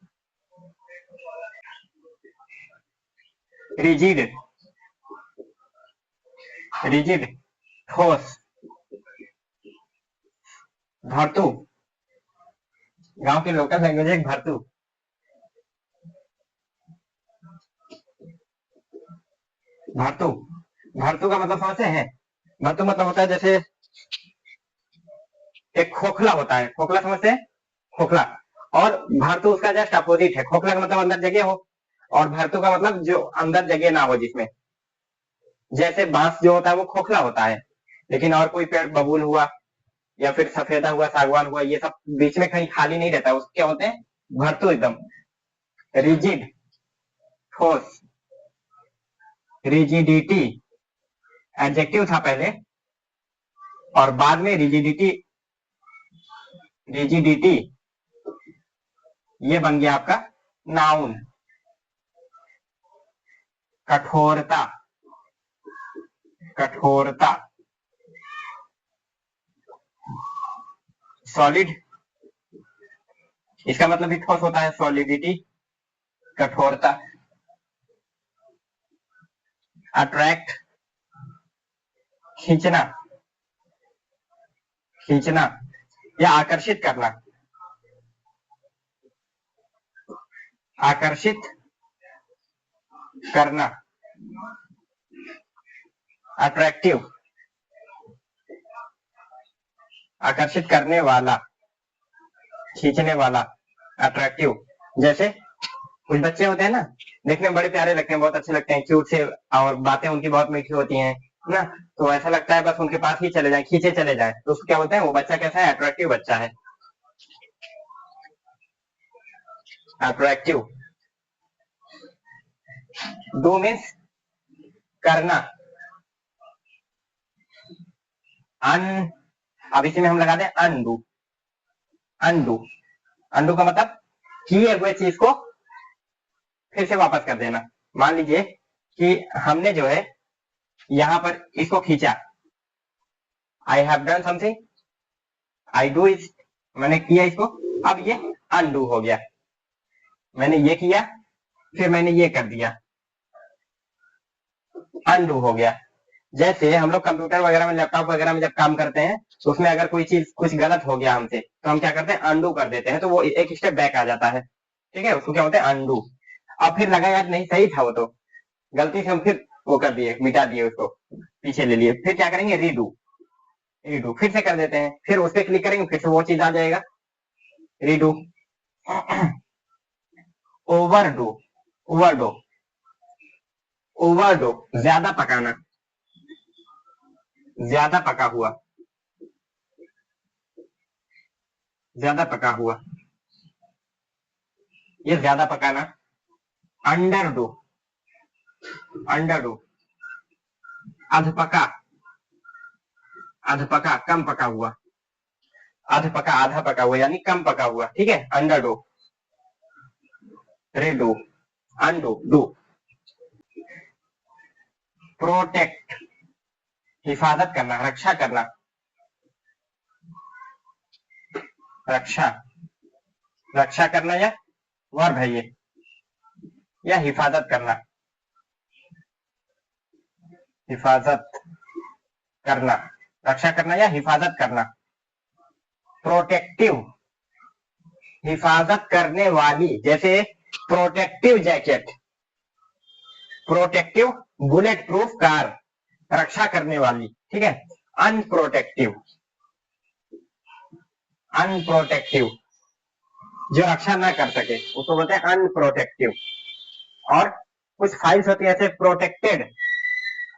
रिजिड, रिजिड, ठोस, भरतू, गांव के लोकल लैंग्वेज है भरतू। भरतू, भरतू का मतलब समझते हैं? भरतू मतलब होता है जैसे एक खोखला होता है, खोखला समझते हैं? खोखला। और भरतू उसका जस्ट अपोजिट है। खोखला का मतलब अंदर जगह हो, और भरतू का मतलब जो अंदर जगह ना हो जिसमें। जैसे बांस जो होता है वो खोखला होता है, लेकिन और कोई पेड़, बबूल हुआ या फिर सफेदा हुआ, सागवान हुआ, ये सब बीच में कहीं खाली नहीं रहता, उसको क्या होते हैं? भरतू एकदम। रिजिड, ठोस, रिजिडिटी एडजेक्टिव था पहले, और बाद में रिजिडिटी, रिजिडिटी ये बन गया आपका नाउन। कठोरता, कठोरता। सॉलिड, इसका मतलब भी ठोस होता है, सॉलिडिटी, कठोरता। अट्रैक्ट, खींचना, खींचना या आकर्षित करना, आकर्षित करना। अट्रैक्टिव, आकर्षित करने वाला, खींचने वाला, अट्रैक्टिव। जैसे कुछ बच्चे होते हैं ना, देखने में बड़े प्यारे लगते हैं, बहुत अच्छे लगते हैं, क्यूट से, और बातें उनकी बहुत मीठी होती हैं ना, तो ऐसा लगता है बस उनके पास ही चले जाए, खींचे चले जाए, तो उसको क्या बोलते हैं? वो बच्चा कैसा है? अट्रैक्टिव बच्चा है, अट्रैक्टिव। डू मीन्स करना। अन, अब इसी में हम लगा दें अनडू, अनडू, अनडू का मतलब किए हुए चीज को फिर से वापस कर देना। मान लीजिए कि हमने जो है यहां पर इसको खींचा, I have done something, I do is, मैंने किया इसको, अब ये अनडू हो गया। मैंने ये किया, फिर मैंने ये कर दिया, अनडू हो गया। जैसे हम लोग कंप्यूटर वगैरह में, लैपटॉप वगैरह में जब काम करते हैं, तो उसमें अगर कोई चीज कुछ गलत हो गया हमसे, तो हम क्या करते हैं? अनडू कर देते हैं, तो वो एक स्टेप बैक आ जाता है। ठीक है, उसको क्या बोलते हैं? अनडू। अब फिर लगा यार नहीं सही था वो तो, गलती से हम फिर वो कर दिए, मिटा दिए उसको, पीछे ले लिए, फिर क्या करेंगे? रीडू, रीडू फिर से कर देते हैं, फिर उस पर क्लिक करेंगे, फिर से वो चीज आ जाएगा, रीडू। ओवरडू, ओवरडो, ओवरडो ज्यादा पकाना, ज्यादा पका हुआ, ज्यादा पका हुआ, ये ज्यादा पकाना। अंडरडू, अंडरडू, अधपका, अधपका कम पका हुआ, अधपका आधा पका हुआ यानी कम पका हुआ, ठीक है, अंडरडू। Redu, undo, do. प्रोटेक्ट, हिफाजत करना, रक्षा करना, रक्षा, रक्षा करना या वर्ब है ये, या हिफाजत करना, हिफाजत करना, रक्षा करना या हिफाजत करना। प्रोटेक्टिव, हिफाजत करने वाली, जैसे protective jacket, protective bulletproof car, रक्षा करने वाली, ठीक है। अनप्रोटेक्टिव, अनप्रोटेक्टिव जो रक्षा ना कर सके उसको बोलते हैं अनप्रोटेक्टिव। और कुछ फाइल्स होती है ऐसे प्रोटेक्टेड,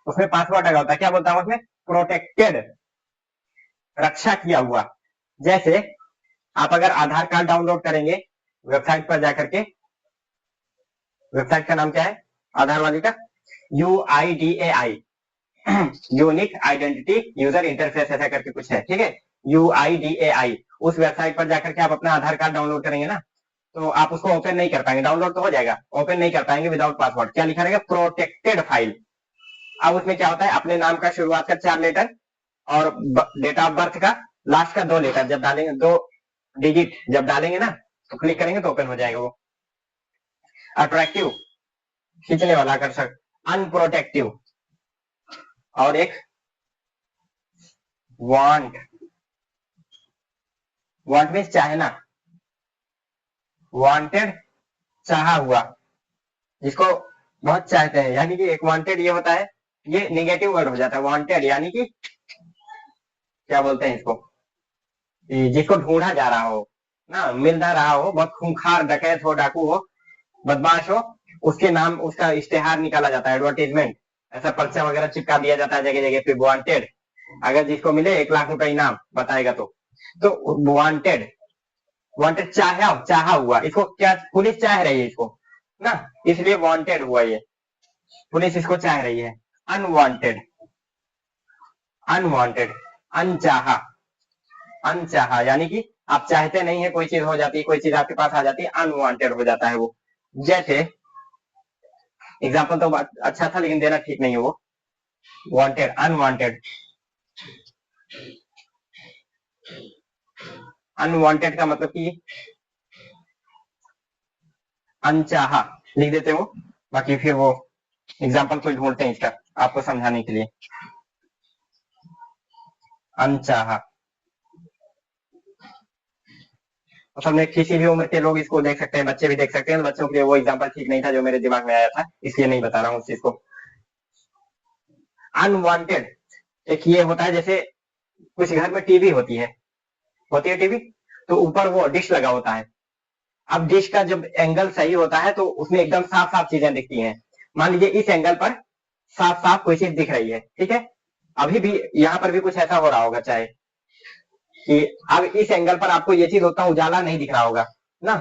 उसमें पासवर्ड लगा होता है, क्या बोलता हूं उसमें, प्रोटेक्टेड, रक्षा किया हुआ। जैसे आप अगर आधार कार्ड डाउनलोड करेंगे वेबसाइट पर जाकर के, वेबसाइट का नाम क्या है आधार वाली का, UIDAI, unique identity user interface ऐसा करके कुछ है, ठीक है, UIDAI। उस वेबसाइट पर जाकर के आप अपना आधार कार्ड डाउनलोड करेंगे ना, तो आप उसको ओपन नहीं कर पाएंगे, डाउनलोड तो हो जाएगा, ओपन नहीं कर पाएंगे विदाउट पासवर्ड। क्या लिखा रहेगा, प्रोटेक्टेड फाइल। अब उसमें क्या होता है, अपने नाम का शुरुआत का 4 लेटर और डेट ऑफ बर्थ का लास्ट का 2 लेटर जब डालेंगे, 2 डिजिट जब डालेंगे ना, तो क्लिक करेंगे तो ओपन हो जाएगा वो। अट्रैक्टिव, खींचने वाला, आकर्षक। अनप्रोटेक्टिव, और एक वांट, वांट मीन्स चाहना, वांटेड, चाहा हुआ, जिसको बहुत चाहते हैं, यानी कि एक वांटेड ये होता है, ये निगेटिव वर्ड हो जाता है, वांटेड यानी कि क्या बोलते हैं इसको, जिसको ढूंढा जा रहा हो ना, मिल ना रहा हो, बहुत खूंखार डकैत हो, डाकू हो, बदमाश हो, उसके नाम, उसका इश्तेहार निकाला जाता है, एडवर्टीजमेंट, ऐसा पर्चा वगैरह चिपका दिया जाता है जगह जगह पे, वांटेड। अगर जिसको मिले 1 लाख रुपए इनाम बताएगा तो वांटेड, वांटेड चाहा, चाहा हुआ, इसको क्या पुलिस चाह रही है इसको ना, इसलिए वांटेड हुआ ये, पुलिस इसको चाह रही है। अनवांटेड, अनवांटेड, अनचाहा, अनचाहा यानी कि आप चाहते नहीं है, कोई चीज हो जाती है, कोई चीज आपके पास आ जाती है, अनवांटेड हो जाता है वो। जैसे एग्जाम्पल तो अच्छा था लेकिन देना ठीक नहीं है वो, वांटेड, अनवांटेड, अनवांटेड का मतलब कि अनचाहा लिख देते हो, बाकी फिर वो एग्जाम्पल कोई ढूंढते हैं इसका आपको समझाने के लिए। अनचाहा, असल में किसी भी उम्र के लोग इसको देख सकते हैं, बच्चे भी देख सकते हैं, बच्चों के लिए वो एग्जाम्पल ठीक नहीं था जो मेरे दिमाग में आया था, इसलिए नहीं बता रहा हूँ उस चीज को। अनवांटेड एक ये होता है, जैसे कुछ घर में टीवी होती है टीवी, तो ऊपर वो डिश लगा होता है। अब डिश का जब एंगल सही होता है तो उसमें एकदम साफ साफ चीजें दिखती हैं। मान लीजिए इस एंगल पर साफ साफ कोई चीज दिख रही है, ठीक है, अभी भी यहाँ पर भी कुछ ऐसा हो रहा होगा, चाहे कि अब इस एंगल पर आपको ये चीज उतना उजाला नहीं दिख रहा होगा ना,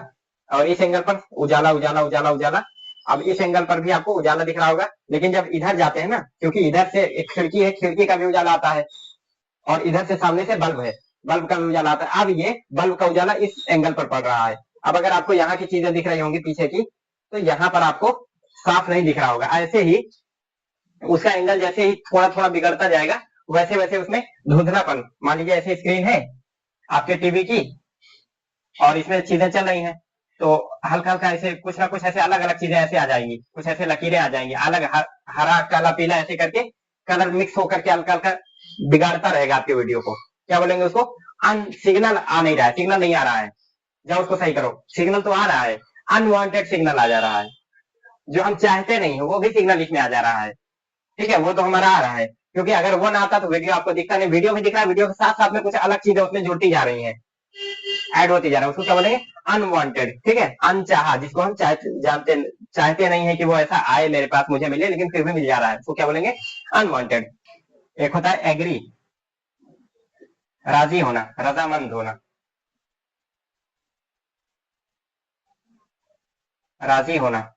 और इस एंगल पर उजाला उजाला उजाला उजाला, अब इस एंगल पर भी आपको उजाला दिख रहा होगा, लेकिन जब इधर जाते हैं ना, क्योंकि इधर से एक खिड़की है, खिड़की का भी उजाला आता है, और इधर से सामने से बल्ब है, बल्ब का भी उजाला आता है। अब ये बल्ब का उजाला इस एंगल पर पड़ रहा है। अब अगर आपको यहाँ की चीजें दिख रही होंगी पीछे की, तो यहाँ पर आपको साफ नहीं दिख रहा होगा। ऐसे ही उसका एंगल जैसे ही थोड़ा थोड़ा बिगड़ता जाएगा, वैसे वैसे उसमें धुंधलापन, मान लीजिए ऐसे स्क्रीन है आपके टीवी की और इसमें चीजें चल रही हैं, तो हल्का हल्का ऐसे कुछ ना कुछ ऐसे अलग अलग चीजें ऐसे आ जाएंगी, कुछ ऐसे लकीरें आ जाएंगी, अलग हरा काला पीला ऐसे करके कलर मिक्स होकर के हल्का हल्का बिगाड़ता रहेगा आपके वीडियो को। क्या बोलेंगे उसको, सिग्नल आ नहीं रहा है, सिग्नल नहीं आ रहा है, जाओ उसको सही करो, सिग्नल तो आ रहा है, अनवांटेड सिग्नल आ जा रहा है, जो हम चाहते नहीं है वो भी सिग्नल इसमें आ जा रहा है, ठीक है, वो तो हमारा आ रहा है, क्योंकि अगर वो ना आता तो वीडियो आपको दिखता नहीं, वीडियो भी दिख रहा है, वीडियो के साथ साथ में कुछ अलग चीजें उसमें जुड़ती जा रही हैं, ऐड होती जा रहा है, उसको क्या बोलेंगे, अनवांटेड, ठीक है, अनचाहा, जिसको हम चाहते नहीं है कि वो ऐसा आए मेरे पास, मुझे मिले, लेकिन फिर भी मिल जा रहा है, उसको क्या बोलेंगे, अनवांटेड। एक होता है एग्री, राजी होना, रजामंद होना, राजी होना,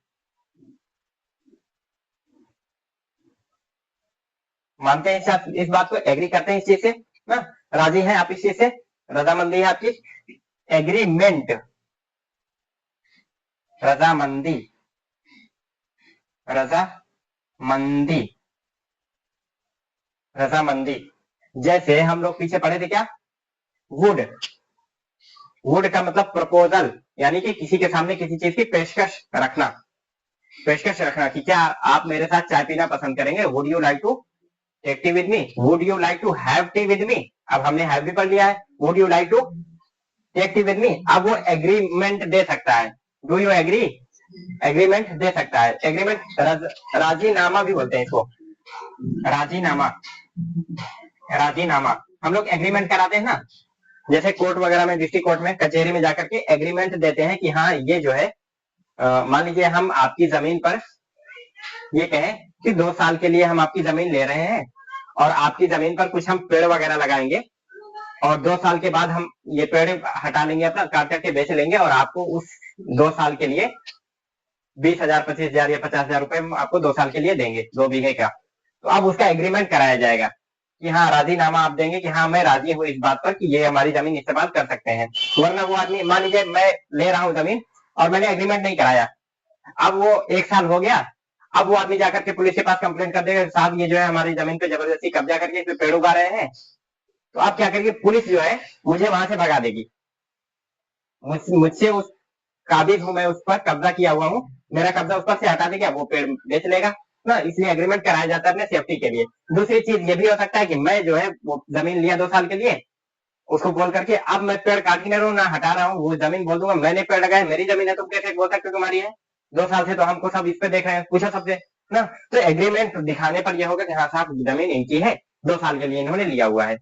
मानते हैं इस बात को, एग्री करते हैं इस चीज से ना, राजी हैं आप इस चीज से, रजामंदी है आपकी, एग्रीमेंट, रजामंदी, रजामंदी, रजामंदी। जैसे हम लोग पीछे पढ़े थे क्या, वुड, वुड का मतलब प्रपोजल, यानी कि किसी के सामने किसी चीज की पेशकश रखना, पेशकश रखना कि क्या आप मेरे साथ चाय पीना पसंद करेंगे, would you like to take tea with me, would you like to have tea with me, अब हमने हैव भी पढ़ लिया है, would you like to take with me, अब वो एग्रीमेंट दे सकता है। डू यू एग्री, एग्रीमेंट दे सकता है। एग्रीमेंट राजीनामा भी बोलते हैं इसको, राजीनामा, राजीनामा। हम लोग एग्रीमेंट कराते हैं ना, जैसे कोर्ट वगैरह में, डिस्ट्रिक्ट कोर्ट में, कचहरी में जाकर के एग्रीमेंट देते हैं कि हाँ ये जो है, मान लीजिए हम आपकी जमीन पर ये कहें कि 2 साल के लिए हम आपकी जमीन ले रहे हैं और आपकी जमीन पर कुछ हम पेड़ वगैरह लगाएंगे और 2 साल के बाद हम ये पेड़ हटा लेंगे, अपना काट करके बेच लेंगे और आपको उस 2 साल के लिए 20,000, 25,000 या 50,000 रुपए आपको 2 साल के लिए देंगे, 2 बीघे का। तो अब उसका एग्रीमेंट कराया जाएगा कि हाँ राजीनामा आप देंगे कि हाँ मैं राजी हूँ इस बात पर कि ये हमारी जमीन इस्तेमाल कर सकते हैं। वरना वो आदमी, मान लीजिए मैं ले रहा हूँ जमीन और मैंने एग्रीमेंट नहीं कराया, अब वो 1 साल हो गया, अब वो आदमी जाकर के पुलिस के पास कंप्लेंट कर देगा, साहब ये जो है हमारी जमीन पे जबरदस्ती कब्जा करके इस पे पेड़ उगा रहे हैं। तो आप क्या करेंगे, पुलिस जो है मुझे वहां से भगा देगी, मुझसे उस काबिज हूं मैं, उस पर कब्जा किया हुआ हूँ, मेरा कब्जा उस पर से हटा देगा, वो पेड़ बेच लेगा ना। इसलिए एग्रीमेंट कराया जाता है अपने सेफ्टी के लिए। दूसरी चीज ये भी हो सकता है कि मैं जो है वो जमीन लिया 2 साल के लिए, उसको बोल करके अब मैं पेड़ काट ही नहीं रहा हूँ ना हटा रहा हूँ, वो जमीन बोल दूंगा मैंने पेड़ लगाया, मेरी जमीन है, तुम कैसे बोल सकते हो तुम्हारी है, 2 साल से तो हमको सब इस पे देख रहे हैं, पूछो सबसे ना। तो एग्रीमेंट दिखाने पर यह होगा कि हाँ साहब जमीन इनकी है, 2 साल के लिए इन्होंने लिया हुआ है।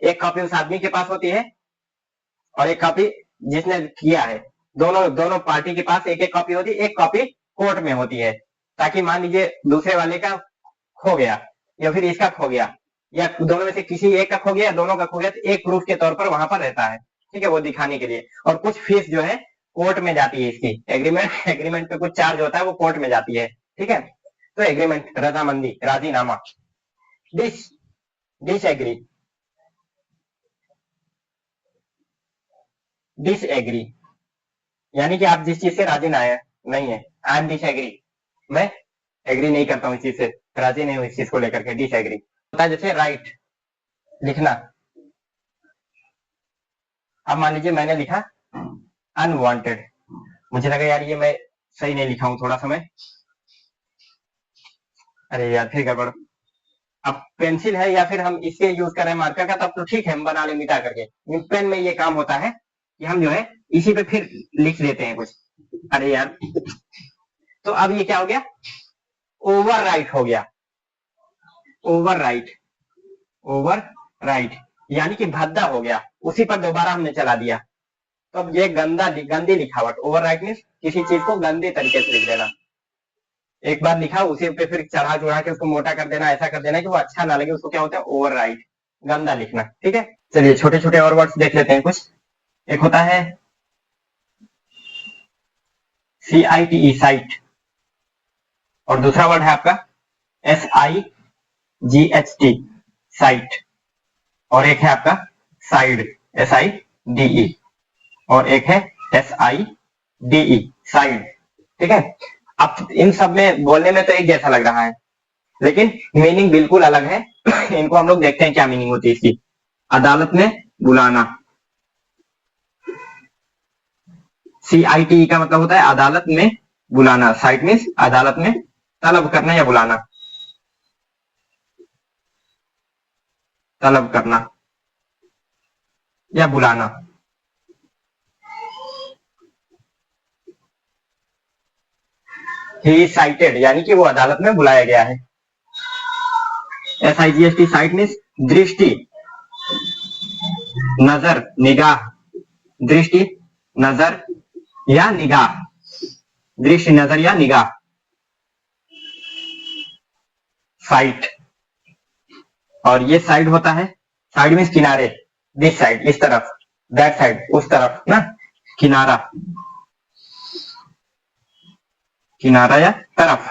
एक कॉपी उस आदमी के पास होती है और एक कॉपी जिसने किया है, दोनों दोनों पार्टी के पास एक एक कॉपी होती है, एक कॉपी कोर्ट में होती है, ताकि मान लीजिए दूसरे वाले का खो गया या फिर इसका खो गया या दोनों में से किसी एक का खो गया, दोनों का खो गया, तो एक प्रूफ के तौर पर वहां पर रहता है, ठीक है, वो दिखाने के लिए। और कुछ फीस जो है कोर्ट में जाती है इसकी, एग्रीमेंट एग्रीमेंट पे कुछ चार्ज होता है, वो कोर्ट में जाती है, ठीक है। तो एग्रीमेंट, रजामंदी, राजीनामा। डिस डिसएग्री, डिसएग्री यानी कि आप जिस चीज से राजी ना है, नहीं है। आई एम डिसएग्री, मैं एग्री नहीं करता हूँ इस चीज से, राजी नहीं हूँ इस चीज को लेकर के, डिसएग्री होता है। जैसे राइट, लिखना। अब मान लीजिए मैंने लिखा अनवांटेड, मुझे लगा यार ये मैं सही नहीं लिखा हूं, थोड़ा समय, अरे यार फिर गड़बड़। अब पेंसिल है या फिर हम इसके यूज कर रहे हैं मार्कर का, तब तो ठीक है हम बना ले मिटा करके। पेन में ये काम होता है कि हम जो है इसी पे फिर लिख देते हैं कुछ, अरे यार। तो अब ये क्या हो गया, ओवर राइट हो गया, ओवर राइट, ओवर राइट यानी कि भद्दा हो गया, उसी पर दोबारा हमने चला दिया। तो अब ये गंदी लिखावट, ओवर राइट मीन किसी चीज को गंदे तरीके से लिख देना। एक बार लिखा उसी पे फिर चढ़ा चढ़ा के उसको मोटा कर देना, ऐसा कर देना कि वो अच्छा ना लगे, उसको क्या होता है, ओवर राइट, गंदा लिखना, ठीक है। चलिए छोटे छोटे और वर्ड्स देख लेते हैं कुछ। एक होता है CITE, साइट, और दूसरा वर्ड है आपका SIGHT, साइट, और एक है आपका साइड, SIDE, और एक है SIDE, साइड, ठीक है। अब इन सब में बोलने में तो एक जैसा लग रहा है, लेकिन मीनिंग बिल्कुल अलग है। इनको हम लोग देखते हैं क्या मीनिंग होती है इसकी। अदालत में बुलाना, CITE का मतलब होता है अदालत में बुलाना, साइट मीन्स अदालत में तलब करना या बुलाना, तलब करना या बुलाना। ही साइटेड यानी कि वो अदालत में बुलाया गया है। SIGHT, साइट मीन्स दृष्टि, नजर, निगाह, दृष्टि, नजर या निगाह, दृष्टि, नजर या निगाह, साइट। और ये साइड होता है, साइड मीन्स किनारे, दिस साइड इस तरफ, दैट साइड उस तरफ ना, किनारा, किनारा या तरफ।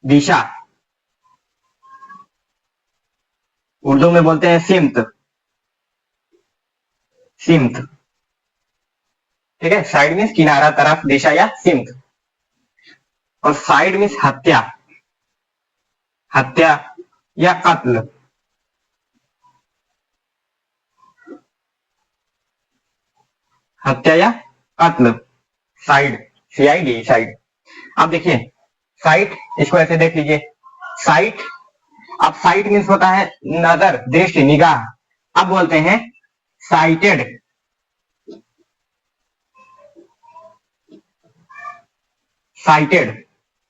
दिशा, उर्दू में बोलते हैं सिमत, सिमत, ठीक है। साइड मीन्स किनारा, तरफ, दिशा या सिमत। और साइड मीन्स हत्या, हत्या या कत्ल, हत्या या कत्ल, साइड, CID, साइड। अब देखिए साइट, इसको ऐसे देख लीजिए, साइट अब साइट मीन्स होता है नजर, दृष्टि, निगाह। अब बोलते हैं साइटेड। साइटेड,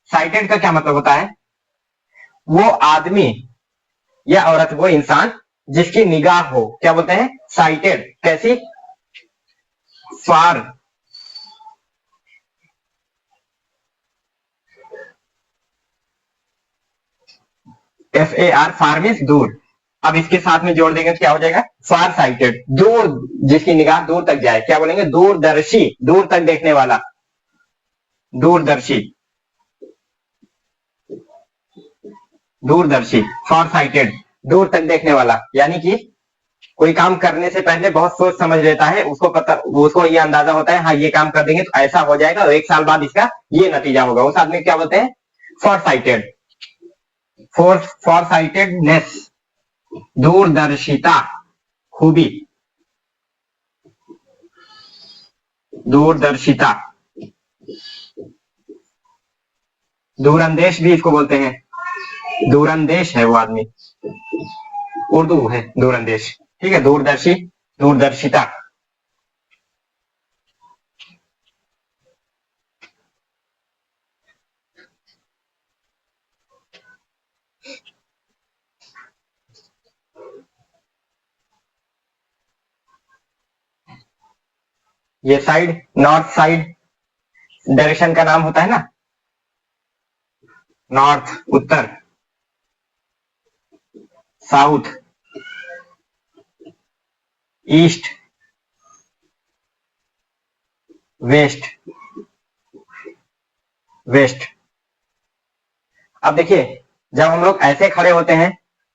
साइटेड का क्या मतलब होता है? वो आदमी या औरत, वो इंसान जिसकी निगाह हो, क्या बोलते हैं? साइटेड। कैसी? फार, FAR, फार मीन्स दूर। अब इसके साथ में जोड़ देंगे तो क्या हो जाएगा? फार साइटेड, दूर, जिसकी निगाह दूर तक जाए। क्या बोलेंगे? दूरदर्शी, दूर तक देखने वाला, दूरदर्शी, दूरदर्शी, फॉर साइटेड, दूर तक देखने वाला। यानी कि कोई काम करने से पहले बहुत सोच समझ लेता है, उसको पता, उसको ये अंदाजा होता है, हाँ ये काम कर देंगे तो ऐसा हो जाएगा और 1 साल बाद इसका ये नतीजा होगा। उस आदमी को क्या बोलते हैं? For cited. फॉर साइटेडनेस, दूरदर्शिता, खूबी, दूरदर्शिता। दूरंदेश भी इसको बोलते हैं, दूरंदेश है वो आदमी, उर्दू है दूरंदेश। ठीक है, दूरदर्शी, दूरदर्शिता। ये साइड, नॉर्थ साइड डायरेक्शन का नाम होता है ना, नॉर्थ उत्तर, साउथ ईस्ट, वेस्ट, वेस्ट। अब देखिए, जब हम लोग ऐसे खड़े होते हैं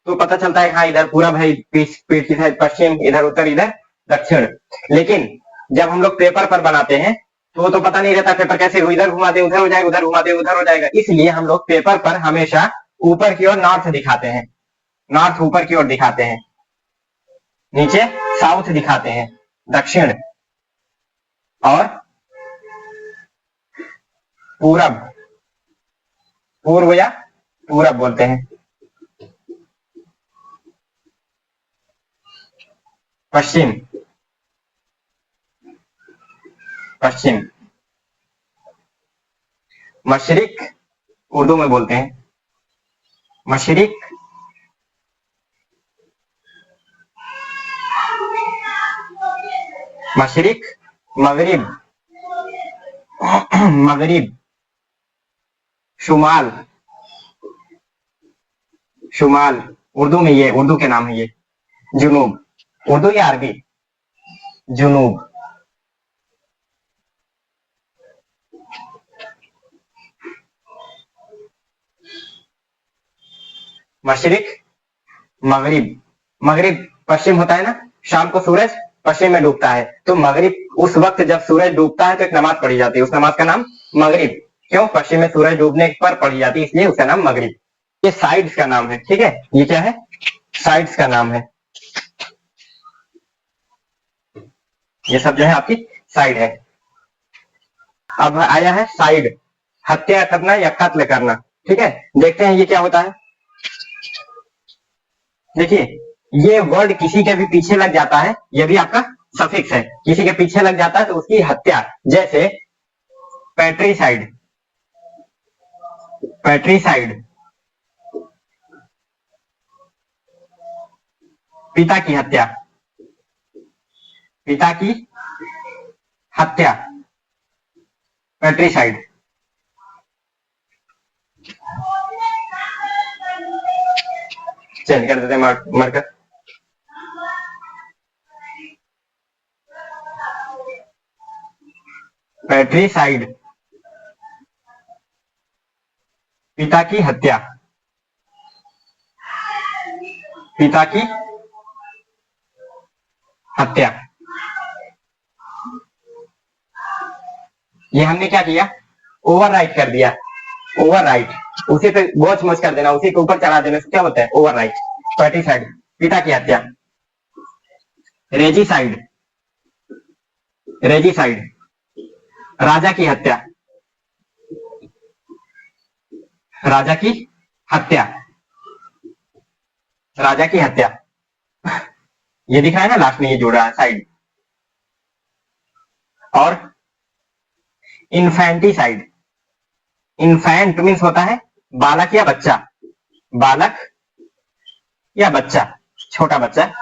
तो पता चलता है हाँ इधर पूरब है, पीठ की साइड पश्चिम, इधर उत्तर, इधर दक्षिण। लेकिन जब हम लोग पेपर पर बनाते हैं तो पता नहीं रहता पेपर कैसे, इधर घुमा दे उधर हो जाएगा, उधर घुमा दे उधर हो जाएगा। इसलिए हम लोग पेपर पर हमेशा ऊपर की ओर नॉर्थ दिखाते हैं, नॉर्थ ऊपर की ओर दिखाते हैं, नीचे साउथ दिखाते हैं, दक्षिण, और पूरब, पूर्व या पूरब बोलते हैं, पश्चिम, पश्चिम, मशरिक उर्दू में बोलते हैं, मशरिक, मशरिक, मगरिब, मगरिब, शुमाल, शुमाल, उर्दू में ये, उर्दू के नाम है ये, जुनूब, उर्दू या अरबी? जुनूब, मशरिक, मगरिब। मगरिब पश्चिम होता है ना, शाम को सूरज पश्चिम में डूबता है, तो मगरिब उस वक्त जब सूरज डूबता है तो एक नमाज पढ़ी जाती है, उस नमाज का नाम मगरिब। क्यों? पश्चिम में सूरज डूबने पर पढ़ी जाती है, इसलिए उसका नाम मगरिब। ये साइड्स का नाम है, ठीक है, ये क्या है? साइड्स का नाम है। ये सब जो है आपकी साइड है। अब आया है साइड, हत्या करना या कत्ल करना। ठीक है, देखते हैं ये क्या होता है। देखिए, ये वर्ड किसी के भी पीछे लग जाता है, ये भी आपका सफिक्स है, किसी के पीछे लग जाता है तो उसकी हत्या। जैसे पैट्रीसाइड, पैट्रीसाइड, पिता की हत्या, पिता की हत्या, पैट्रीसाइड। चेंज कर देते हैं मार्कर। पैट्रीसाइड, पिता की हत्या, पिता की हत्या। ये हमने क्या किया? ओवरराइट कर दिया, ओवरराइट, उसी पे बोझ मोझ कर देना, उसी के ऊपर चढ़ा देने से क्या होता है? ओवरराइट। पैट्रीसाइड, पिता की हत्या। रेजिसाइड, रेजिसाइड, राजा की हत्या, राजा की हत्या। राजा की हत्या, ये दिख रहा है ना लास्ट में, ये जोड़ रहा है साइड। और इन्फेंटिसाइड, इन्फेंट मीन्स होता है बालक या बच्चा, बालक या बच्चा, छोटा बच्चा,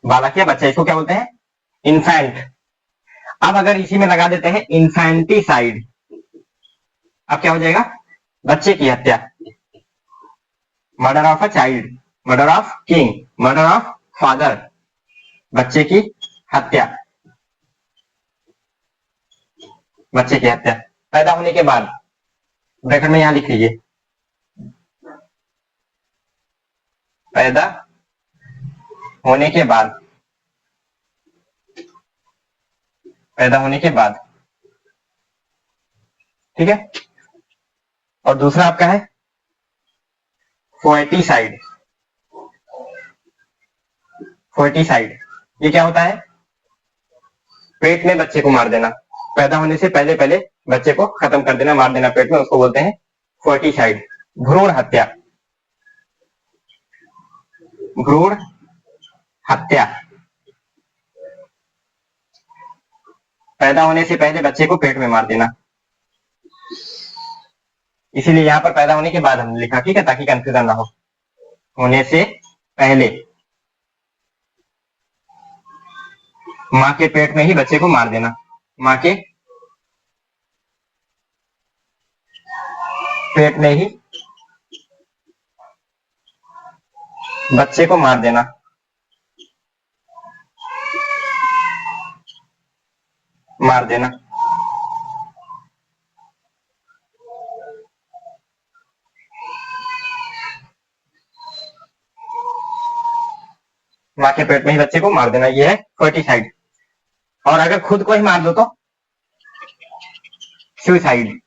बालक या बच्चा, इसको क्या बोलते हैं? इन्फेंट। अब अगर इसी में लगा देते हैं इन्फेंटिसाइड, अब क्या हो जाएगा? बच्चे की हत्या, murder of a child, murder of king, murder of father, बच्चे की हत्या, बच्चे की हत्या। पैदा होने के बाद, ब्रैकेट में यहां लिख लीजिए, पैदा होने के बाद, पैदा होने के बाद, ठीक है। और दूसरा आपका है फोएटिसाइड, फोएटिसाइड ये क्या होता है? पेट में बच्चे को मार देना, पैदा होने से पहले पहले बच्चे को खत्म कर देना, मार देना पेट में, उसको बोलते हैं फोएटिसाइड। भ्रूण हत्या, भ्रूण हत्या, पैदा होने से पहले बच्चे को पेट में मार देना, इसीलिए यहां पर पैदा होने के बाद हमने लिखा, ठीक है, ताकि कंफ्यूजन ना हो। होने से पहले, मां के पेट में ही बच्चे को मार देना, मां के पेट में ही बच्चे को मार देना, मार देना। मां के पेट में ही बच्चे को मार देना, ये है फर्टिसाइड। और अगर खुद को ही मार दो तो सुसाइड,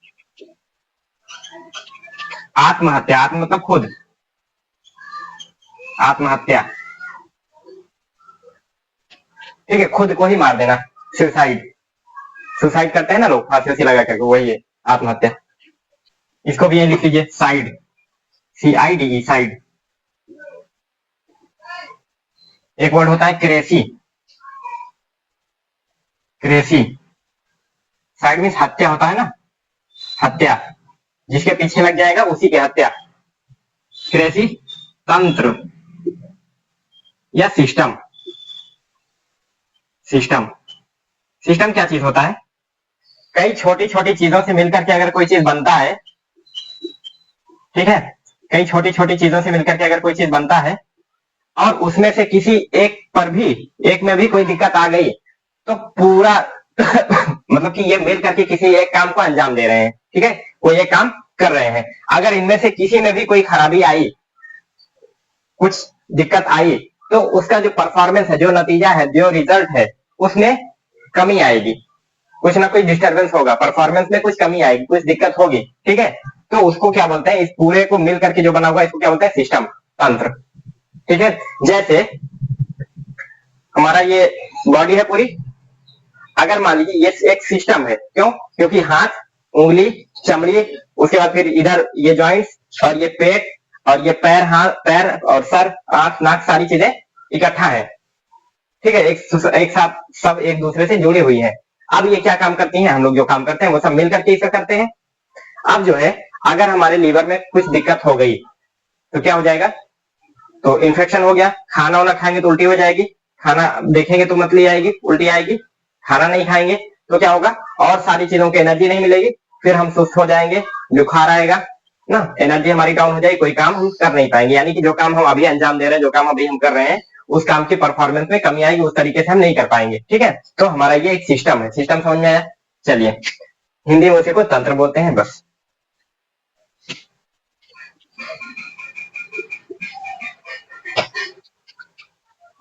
आत्महत्या, आत्म मतलब खुद, आत्महत्या, ठीक है, खुद को ही मार देना, सुसाइड। सुसाइड करते हैं ना लोग फांसी वासी लगा करके, वही है आत्महत्या। इसको भी ये लिख लीजिए साइड, CIDE, साइड। एक वर्ड होता है क्रेसी, क्रेसी, साइड मीन्स हत्या होता है ना, हत्या, जिसके पीछे लग जाएगा उसी की हत्या। क्रेसी तंत्र या सिस्टम, सिस्टम, सिस्टम क्या चीज होता है? कई छोटी छोटी चीजों से मिलकर के अगर कोई चीज बनता है, ठीक है, कई छोटी छोटी चीजों से मिलकर के अगर कोई चीज बनता है और उसमें से किसी एक पर भी, एक में भी कोई दिक्कत आ गई तो पूरा मतलब कि ये मिल करके किसी एक काम को अंजाम दे रहे हैं, ठीक है, वो ये काम कर रहे हैं। अगर इनमें से किसी में भी कोई खराबी आई, कुछ दिक्कत आई, तो उसका जो परफॉर्मेंस है, जो नतीजा है, जो रिजल्ट है, उसमें कमी आएगी, कुछ ना कुछ डिस्टर्बेंस होगा, परफॉर्मेंस में कुछ कमी आएगी, कुछ दिक्कत होगी, ठीक है। तो उसको क्या बोलते हैं? इस पूरे को मिल करके जो बना हुआ है इसको क्या बोलते हैं? सिस्टम, तंत्र, ठीक है। जैसे हमारा ये बॉडी है पूरी, अगर मान लीजिए ये एक सिस्टम है, क्यों? क्योंकि हाथ, उंगली, चमड़ी, उसके बाद फिर इधर ये जॉइंट्स और ये पेट और ये पैर, हाथ, पैर और सर, आंख, नाक, सारी चीजें इकट्ठा है, ठीक है, एक साथ सब एक दूसरे से जुड़ी हुई है। अब ये क्या काम करती हैं? हम लोग जो काम करते हैं वो सब मिलकर के इसे करते हैं। अब जो है, अगर हमारे लीवर में कुछ दिक्कत हो गई तो क्या हो जाएगा? तो इन्फेक्शन हो गया, खाना वाना खाएंगे तो उल्टी हो जाएगी, खाना देखेंगे तो मतली आएगी, उल्टी आएगी, खाना नहीं खाएंगे तो क्या होगा? और सारी चीजों की एनर्जी नहीं मिलेगी, फिर हम सुस्त हो जाएंगे, बुखार आएगा ना, एनर्जी हमारी डाउन हो जाएगी, कोई काम हम कर नहीं पाएंगे, यानी कि जो काम हम अभी अंजाम दे रहे हैं, जो काम अभी हम कर रहे हैं, उस काम की परफॉर्मेंस में कमी आएगी, उस तरीके से हम नहीं कर पाएंगे, ठीक है। तो हमारा ये एक सिस्टम है, सिस्टम समझ में आया? चलिए, हिंदी में उसे को तंत्र बोलते हैं, बस।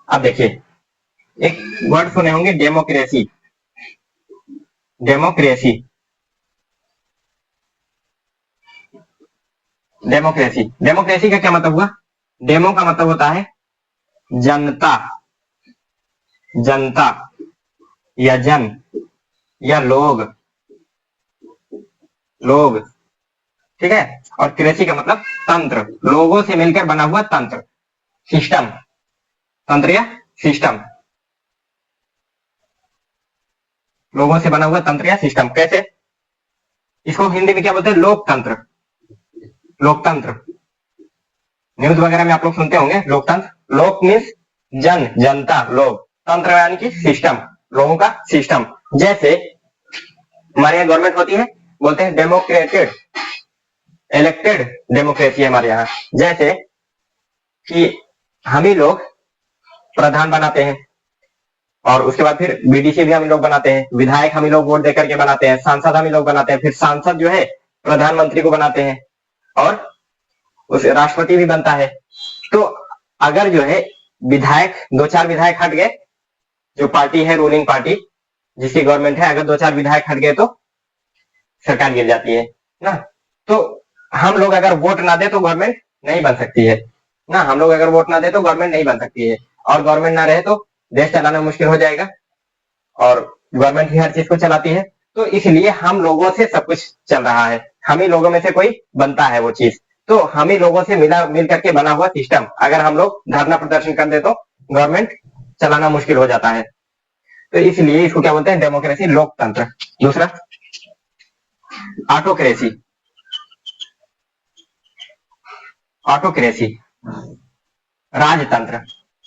अब देखिए, एक वर्ड सुने होंगे डेमोक्रेसी, डेमोक्रेसी, डेमोक्रेसी, डेमोक्रेसी का क्या मतलब हुआ? डेमो का मतलब होता है जनता, जनता या जन या लोग, लोग, ठीक है। और क्रेसी का मतलब तंत्र, लोगों से मिलकर बना हुआ तंत्र, सिस्टम, तंत्र या सिस्टम, लोगों से बना हुआ तंत्र या सिस्टम। कैसे? इसको हिंदी में क्या बोलते हैं? लोकतंत्र। लोकतंत्र न्यूज वगैरह में आप लोग सुनते होंगे लोकतंत्र। लोक मीन्स जन, जनता, लोग, तंत्र यानी कि सिस्टम, लोगों का सिस्टम। जैसे हमारे यहाँ गवर्नमेंट होती है, बोलते हैं डेमोक्रेटेड, इलेक्टेड डेमोक्रेसी है हमारे यहाँ। जैसे कि हम ही लोग प्रधान बनाते हैं, और उसके बाद फिर बीडीसी भी हम ही लोग बनाते हैं, विधायक हम ही लोग वोट देकर के बनाते हैं, सांसद हम ही लोग बनाते हैं, फिर सांसद जो है प्रधानमंत्री को बनाते हैं, और उस राष्ट्रपति भी बनता है। तो अगर जो है विधायक, दो चार विधायक हट गए, जो पार्टी है रूलिंग पार्टी जिसकी गवर्नमेंट है, अगर दो चार विधायक हट गए तो सरकार गिर जाती है ना। तो हम लोग अगर वोट ना दे तो गवर्नमेंट नहीं बन सकती है ना, हम लोग अगर वोट ना दे तो गवर्नमेंट नहीं बन सकती है, और गवर्नमेंट ना रहे तो देश चलाना मुश्किल हो जाएगा, और गवर्नमेंट ही हर चीज को चलाती है। तो इसलिए हम लोगों से सब कुछ चल रहा है, हम ही लोगों में से कोई बनता है वो चीज। तो हम ही लोगों से मिल करके बना हुआ सिस्टम, अगर हम लोग धरना प्रदर्शन कर दे तो गवर्नमेंट चलाना मुश्किल हो जाता है। तो इसलिए इसको क्या बोलते हैं? डेमोक्रेसी, लोकतंत्र। दूसरा ऑटोक्रेसी। ऑटोक्रेसी राजतंत्र,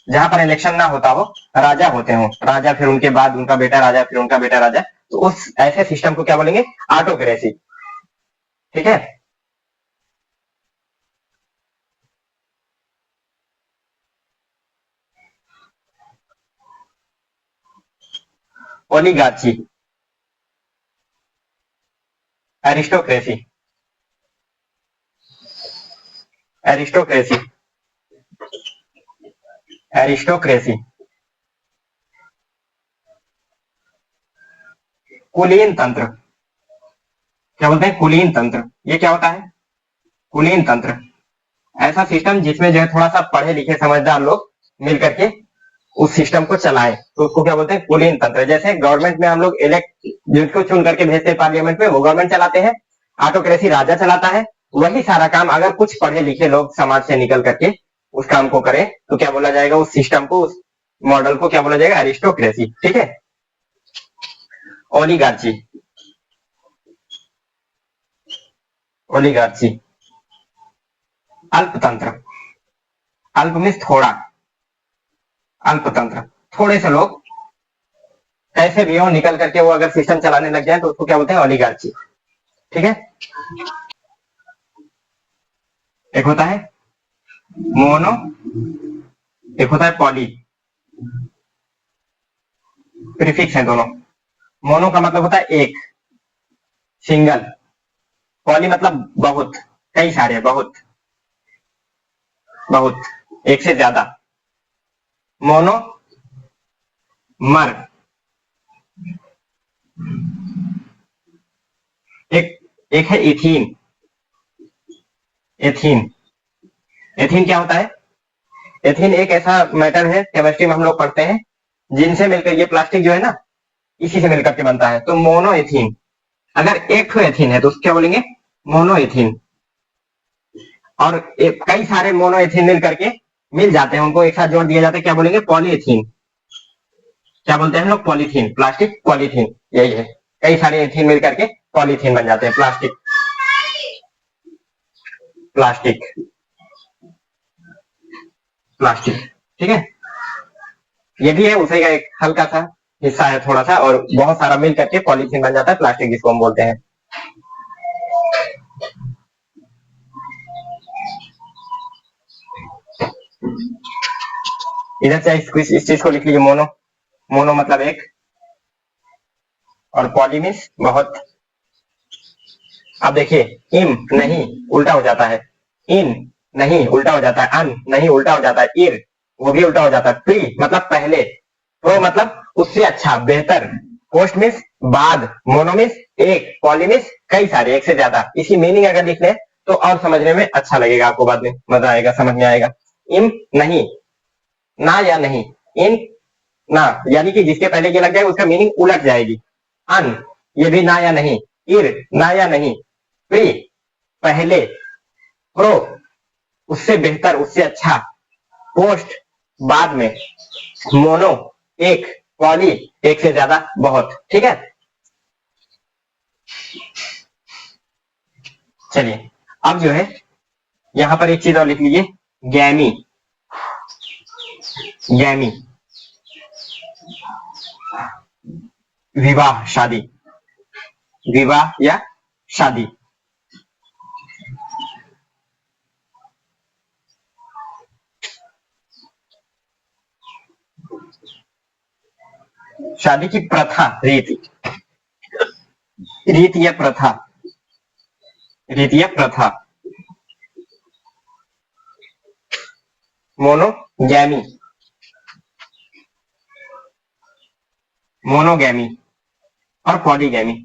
जहां पर इलेक्शन ना होता हो, राजा होते हो, राजा फिर उनके बाद उनका बेटा राजा, फिर उनका बेटा राजा, तो उस ऐसे सिस्टम को क्या बोलेंगे? ऑटोक्रेसी। ठीक है। ओलिगार्ची, एरिस्टोक्रेसी, एरिस्टोक्रेसी, एरिस्टोक्रेसी, कुलीन तंत्र। क्या बोलते हैं? कुलीन तंत्र। ये क्या होता है? कुलीन तंत्र ऐसा सिस्टम जिसमें जो है थोड़ा सा पढ़े लिखे समझदार लोग मिलकर के उस सिस्टम को चलाएं, तो उसको क्या बोलते हैं? कुलीन तंत्र। जैसे गवर्नमेंट में हम लोग इलेक्ट जिसको चुन करके भेजते हैं पार्लियामेंट में, वो गवर्नमेंट चलाते हैं, ऑटोक्रेसी राजा चलाता है। वही सारा काम अगर कुछ पढ़े लिखे लोग समाज से निकल करके उस काम को करें तो क्या बोला जाएगा? उस सिस्टम को, उस मॉडल को क्या बोला जाएगा? एरिस्टोक्रेसी। ठीक है। ओलिगार्ची, ओलिगार्ची, अल्पतंत्र, अल्प मीन्स थोड़ा, अल्पतंत्र, थोड़े से लोग कैसे भी हो निकल करके वो अगर सिस्टम चलाने लग जाए तो उसको क्या बोलते हैं? ओलिगार्ची। ठीक है। एक होता है मोनो, एक होता है पॉली, प्रीफिक्स है दोनों। मोनो का मतलब होता है एक, सिंगल। पॉली मतलब बहुत, कई सारे, बहुत, बहुत, एक से ज्यादा। मोनो मर, एक एक है इथीन। एथीन, एथीन क्या होता है? एथीन एक ऐसा मैटर है, केमिस्ट्री में हम लोग पढ़ते हैं, जिनसे मिलकर ये प्लास्टिक जो है ना, इसी से मिलकर के बनता है। तो मोनो एथीन, अगर एक ठो एथीन है तो उसको क्या बोलेंगे? Mono ethene. और कई सारे मोनो एथीन मिल करके मिल जाते हैं, उनको एक साथ जोड़ दिया जाता है, क्या बोलेंगे? पॉलीएथीन। क्या बोलते हैं हम लोग? पॉलीथीन, प्लास्टिक पॉलीथीन, यही है। कई सारे एथीन मिल करके पॉलीथीन बन जाते हैं, प्लास्टिक, प्लास्टिक, प्लास्टिक। ठीक है। ये भी है उसी का एक हल्का सा हिस्सा है थोड़ा सा, और बहुत सारा मिल करके पॉलीथीन बन जाता है, प्लास्टिक जिसको हम बोलते हैं। इधर से इस चीज को लिख लीजिए, मोनो, मोनो मतलब एक, और पॉली मीन्स बहुत। अब देखिए, इम नहीं उल्टा हो जाता है, इन नहीं उल्टा हो जाता है, अन नहीं उल्टा हो जाता है, इर वो भी उल्टा हो जाता है, प्री मतलब पहले, प्रो मतलब उससे अच्छा, बेहतर, पोस्ट मीन्स बाद, मोनो मीन्स एक, पॉली मीन्स कई सारे, एक से ज्यादा। इसी मीनिंग अगर लिख ले तो और समझने में अच्छा लगेगा आपको, बाद में मजा आएगा, समझ में आएगा। इम नहीं, ना या नहीं, इन ना, यानी कि जिसके पहले ये लग जाएगा उसका मीनिंग उलट जाएगी। अन, ये भी ना या नहीं, इर ना या नहीं, प्री पहले, प्रो उससे बेहतर, उससे अच्छा, पोस्ट बाद में, मोनो एक, पॉली एक से ज्यादा, बहुत। ठीक है, चलिए अब जो है यहां पर एक चीज और लिख लीजिए, गैमी। गैमी विवाह, शादी, विवाह या शादी। शादी की प्रथा, रीति, रीति या प्रथा, रीति या प्रथा। मोनोगैमी, मोनोगैमी और पॉलीगैमी।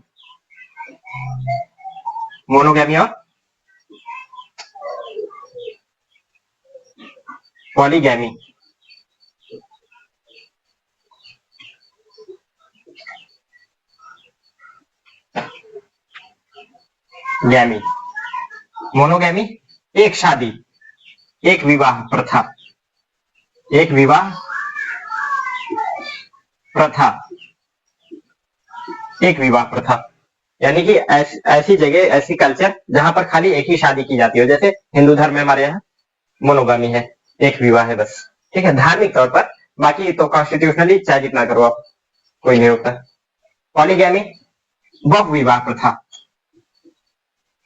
मोनोगैमी और पॉलीगैमी। गैमी, मोनोगैमी एक शादी, एक विवाह प्रथा, एक विवाह प्रथा, एक विवाह प्रथा। यानी कि ऐसी जगह, ऐसी कल्चर जहां पर खाली एक ही शादी की जाती हो, जैसे हिंदू धर्म में हमारे यहाँ मोनोगामी है, एक विवाह है बस। ठीक है, धार्मिक तौर पर, बाकी तो कॉन्स्टिट्यूशनली चाहे जितना करो आप, कोई नहीं होता। पॉलीगैमी बहु विवाह प्रथा,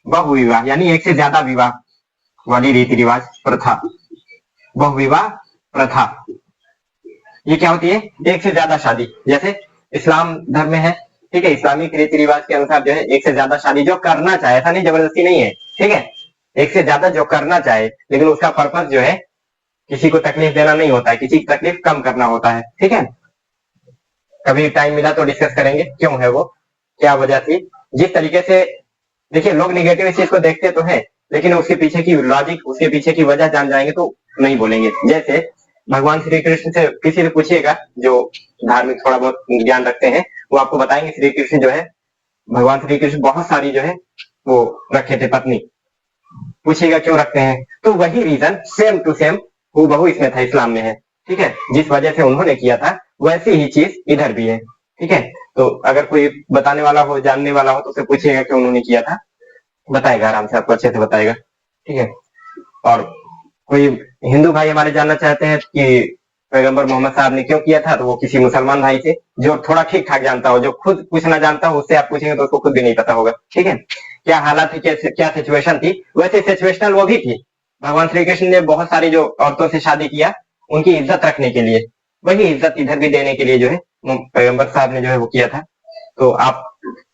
बहु विवाह यानी एक से ज्यादा विवाह वाली रीति रिवाज प्रथा, बहु विवाह प्रथा। ये क्या होती है, एक से ज्यादा शादी, जैसे इस्लाम धर्म में है। ठीक है, इस्लामिक रीति रिवाज के अनुसार जो है एक से ज्यादा शादी जो करना चाहे, ऐसा नहीं जबरदस्ती नहीं है। ठीक है, एक से ज्यादा जो करना चाहे, लेकिन उसका पर्पज जो है किसी को तकलीफ देना नहीं होता है, किसी की तकलीफ कम करना होता है। ठीक है, कभी टाइम मिला तो डिस्कस करेंगे क्यों है वो, क्या वजह थी। जिस तरीके से देखिए, लोग निगेटिव इस चीज को देखते तो है, लेकिन उसके पीछे की लॉजिक, उसके पीछे की वजह जान जाएंगे तो नहीं बोलेंगे। जैसे भगवान श्री कृष्ण से किसी से पूछिएगा जो धार्मिक थोड़ा बहुत ज्ञान रखते हैं, वो आपको बताएंगे श्री कृष्ण जो है, भगवान श्री कृष्ण बहुत सारी जो है वो रखे थे पत्नी। पूछिएगा क्यों रखते हैं, तो वही रीजन सेम टू सेम हूबहू इसमें था, इस्लाम में है। ठीक है, जिस वजह से उन्होंने किया था वैसी ही चीज इधर भी है। ठीक है, तो अगर कोई बताने वाला हो, जानने वाला हो, तो उसे पूछिएगा क्यों उन्होंने किया था, बताएगा, आराम से आपको अच्छे से बताएगा। ठीक है, और कोई हिंदू भाई हमारे जानना चाहते हैं कि पैगंबर मोहम्मद साहब ने क्यों किया था, तो वो किसी मुसलमान भाई से जो थोड़ा ठीक ठाक जानता हो, जो खुद कुछ ना जानता हो, उससे आप पूछेंगे तो उसको खुद भी नहीं पता होगा। ठीक है, क्या हालात थी, क्या सिचुएशन थी, वैसे सिचुएशनल वो भी थी। भगवान श्री कृष्ण ने बहुत सारी जो औरतों से शादी किया, उनकी इज्जत रखने के लिए, वही इज्जत इधर भी देने के लिए जो है पैगंबर साहब ने जो है वो किया था। तो आप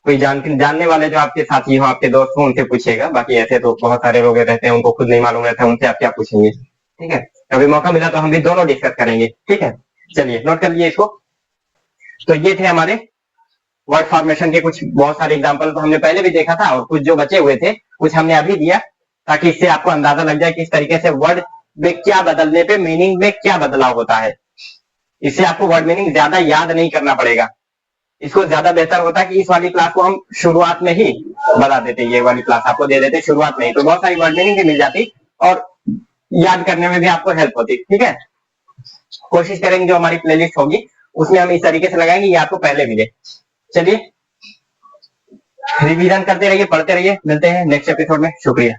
कोई जानने वाले जो आपके साथी हो, आपके दोस्त हो, उनसे पूछिएगा। बाकी ऐसे तो बहुत सारे लोग रहते हैं, उनको खुद नहीं मालूम रहता है, उनसे आप क्या पूछेंगे। ठीक है, कभी मौका मिला तो हम भी दोनों डिस्कस करेंगे। ठीक है, चलिए नोट कर लीजिए इसको। तो ये थे हमारे वर्ड फॉर्मेशन के कुछ बहुत सारे एग्जाम्पल, तो हमने पहले भी देखा था, और कुछ जो बचे हुए थे कुछ हमने अभी दिया, ताकि इससे आपको अंदाजा लग जाए कि इस तरीके से वर्ड में क्या बदलने पे मीनिंग में क्या बदलाव होता है। इससे आपको वर्ड मीनिंग ज्यादा याद नहीं करना पड़ेगा। इसको ज्यादा बेहतर होता है कि इस वाली क्लास को हम शुरुआत में ही बता देते, ये वाली क्लास आपको दे देते शुरुआत में ही, तो बहुत सारी वर्ड मीनिंग भी मिल जाती और याद करने में भी आपको हेल्प होती। ठीक है, कोशिश करेंगे जो हमारी प्लेलिस्ट होगी उसमें हम इस तरीके से लगाएंगे, ये आपको पहले मिले। चलिए रिवीजन करते रहिए, पढ़ते रहिए, मिलते हैं नेक्स्ट एपिसोड में। शुक्रिया।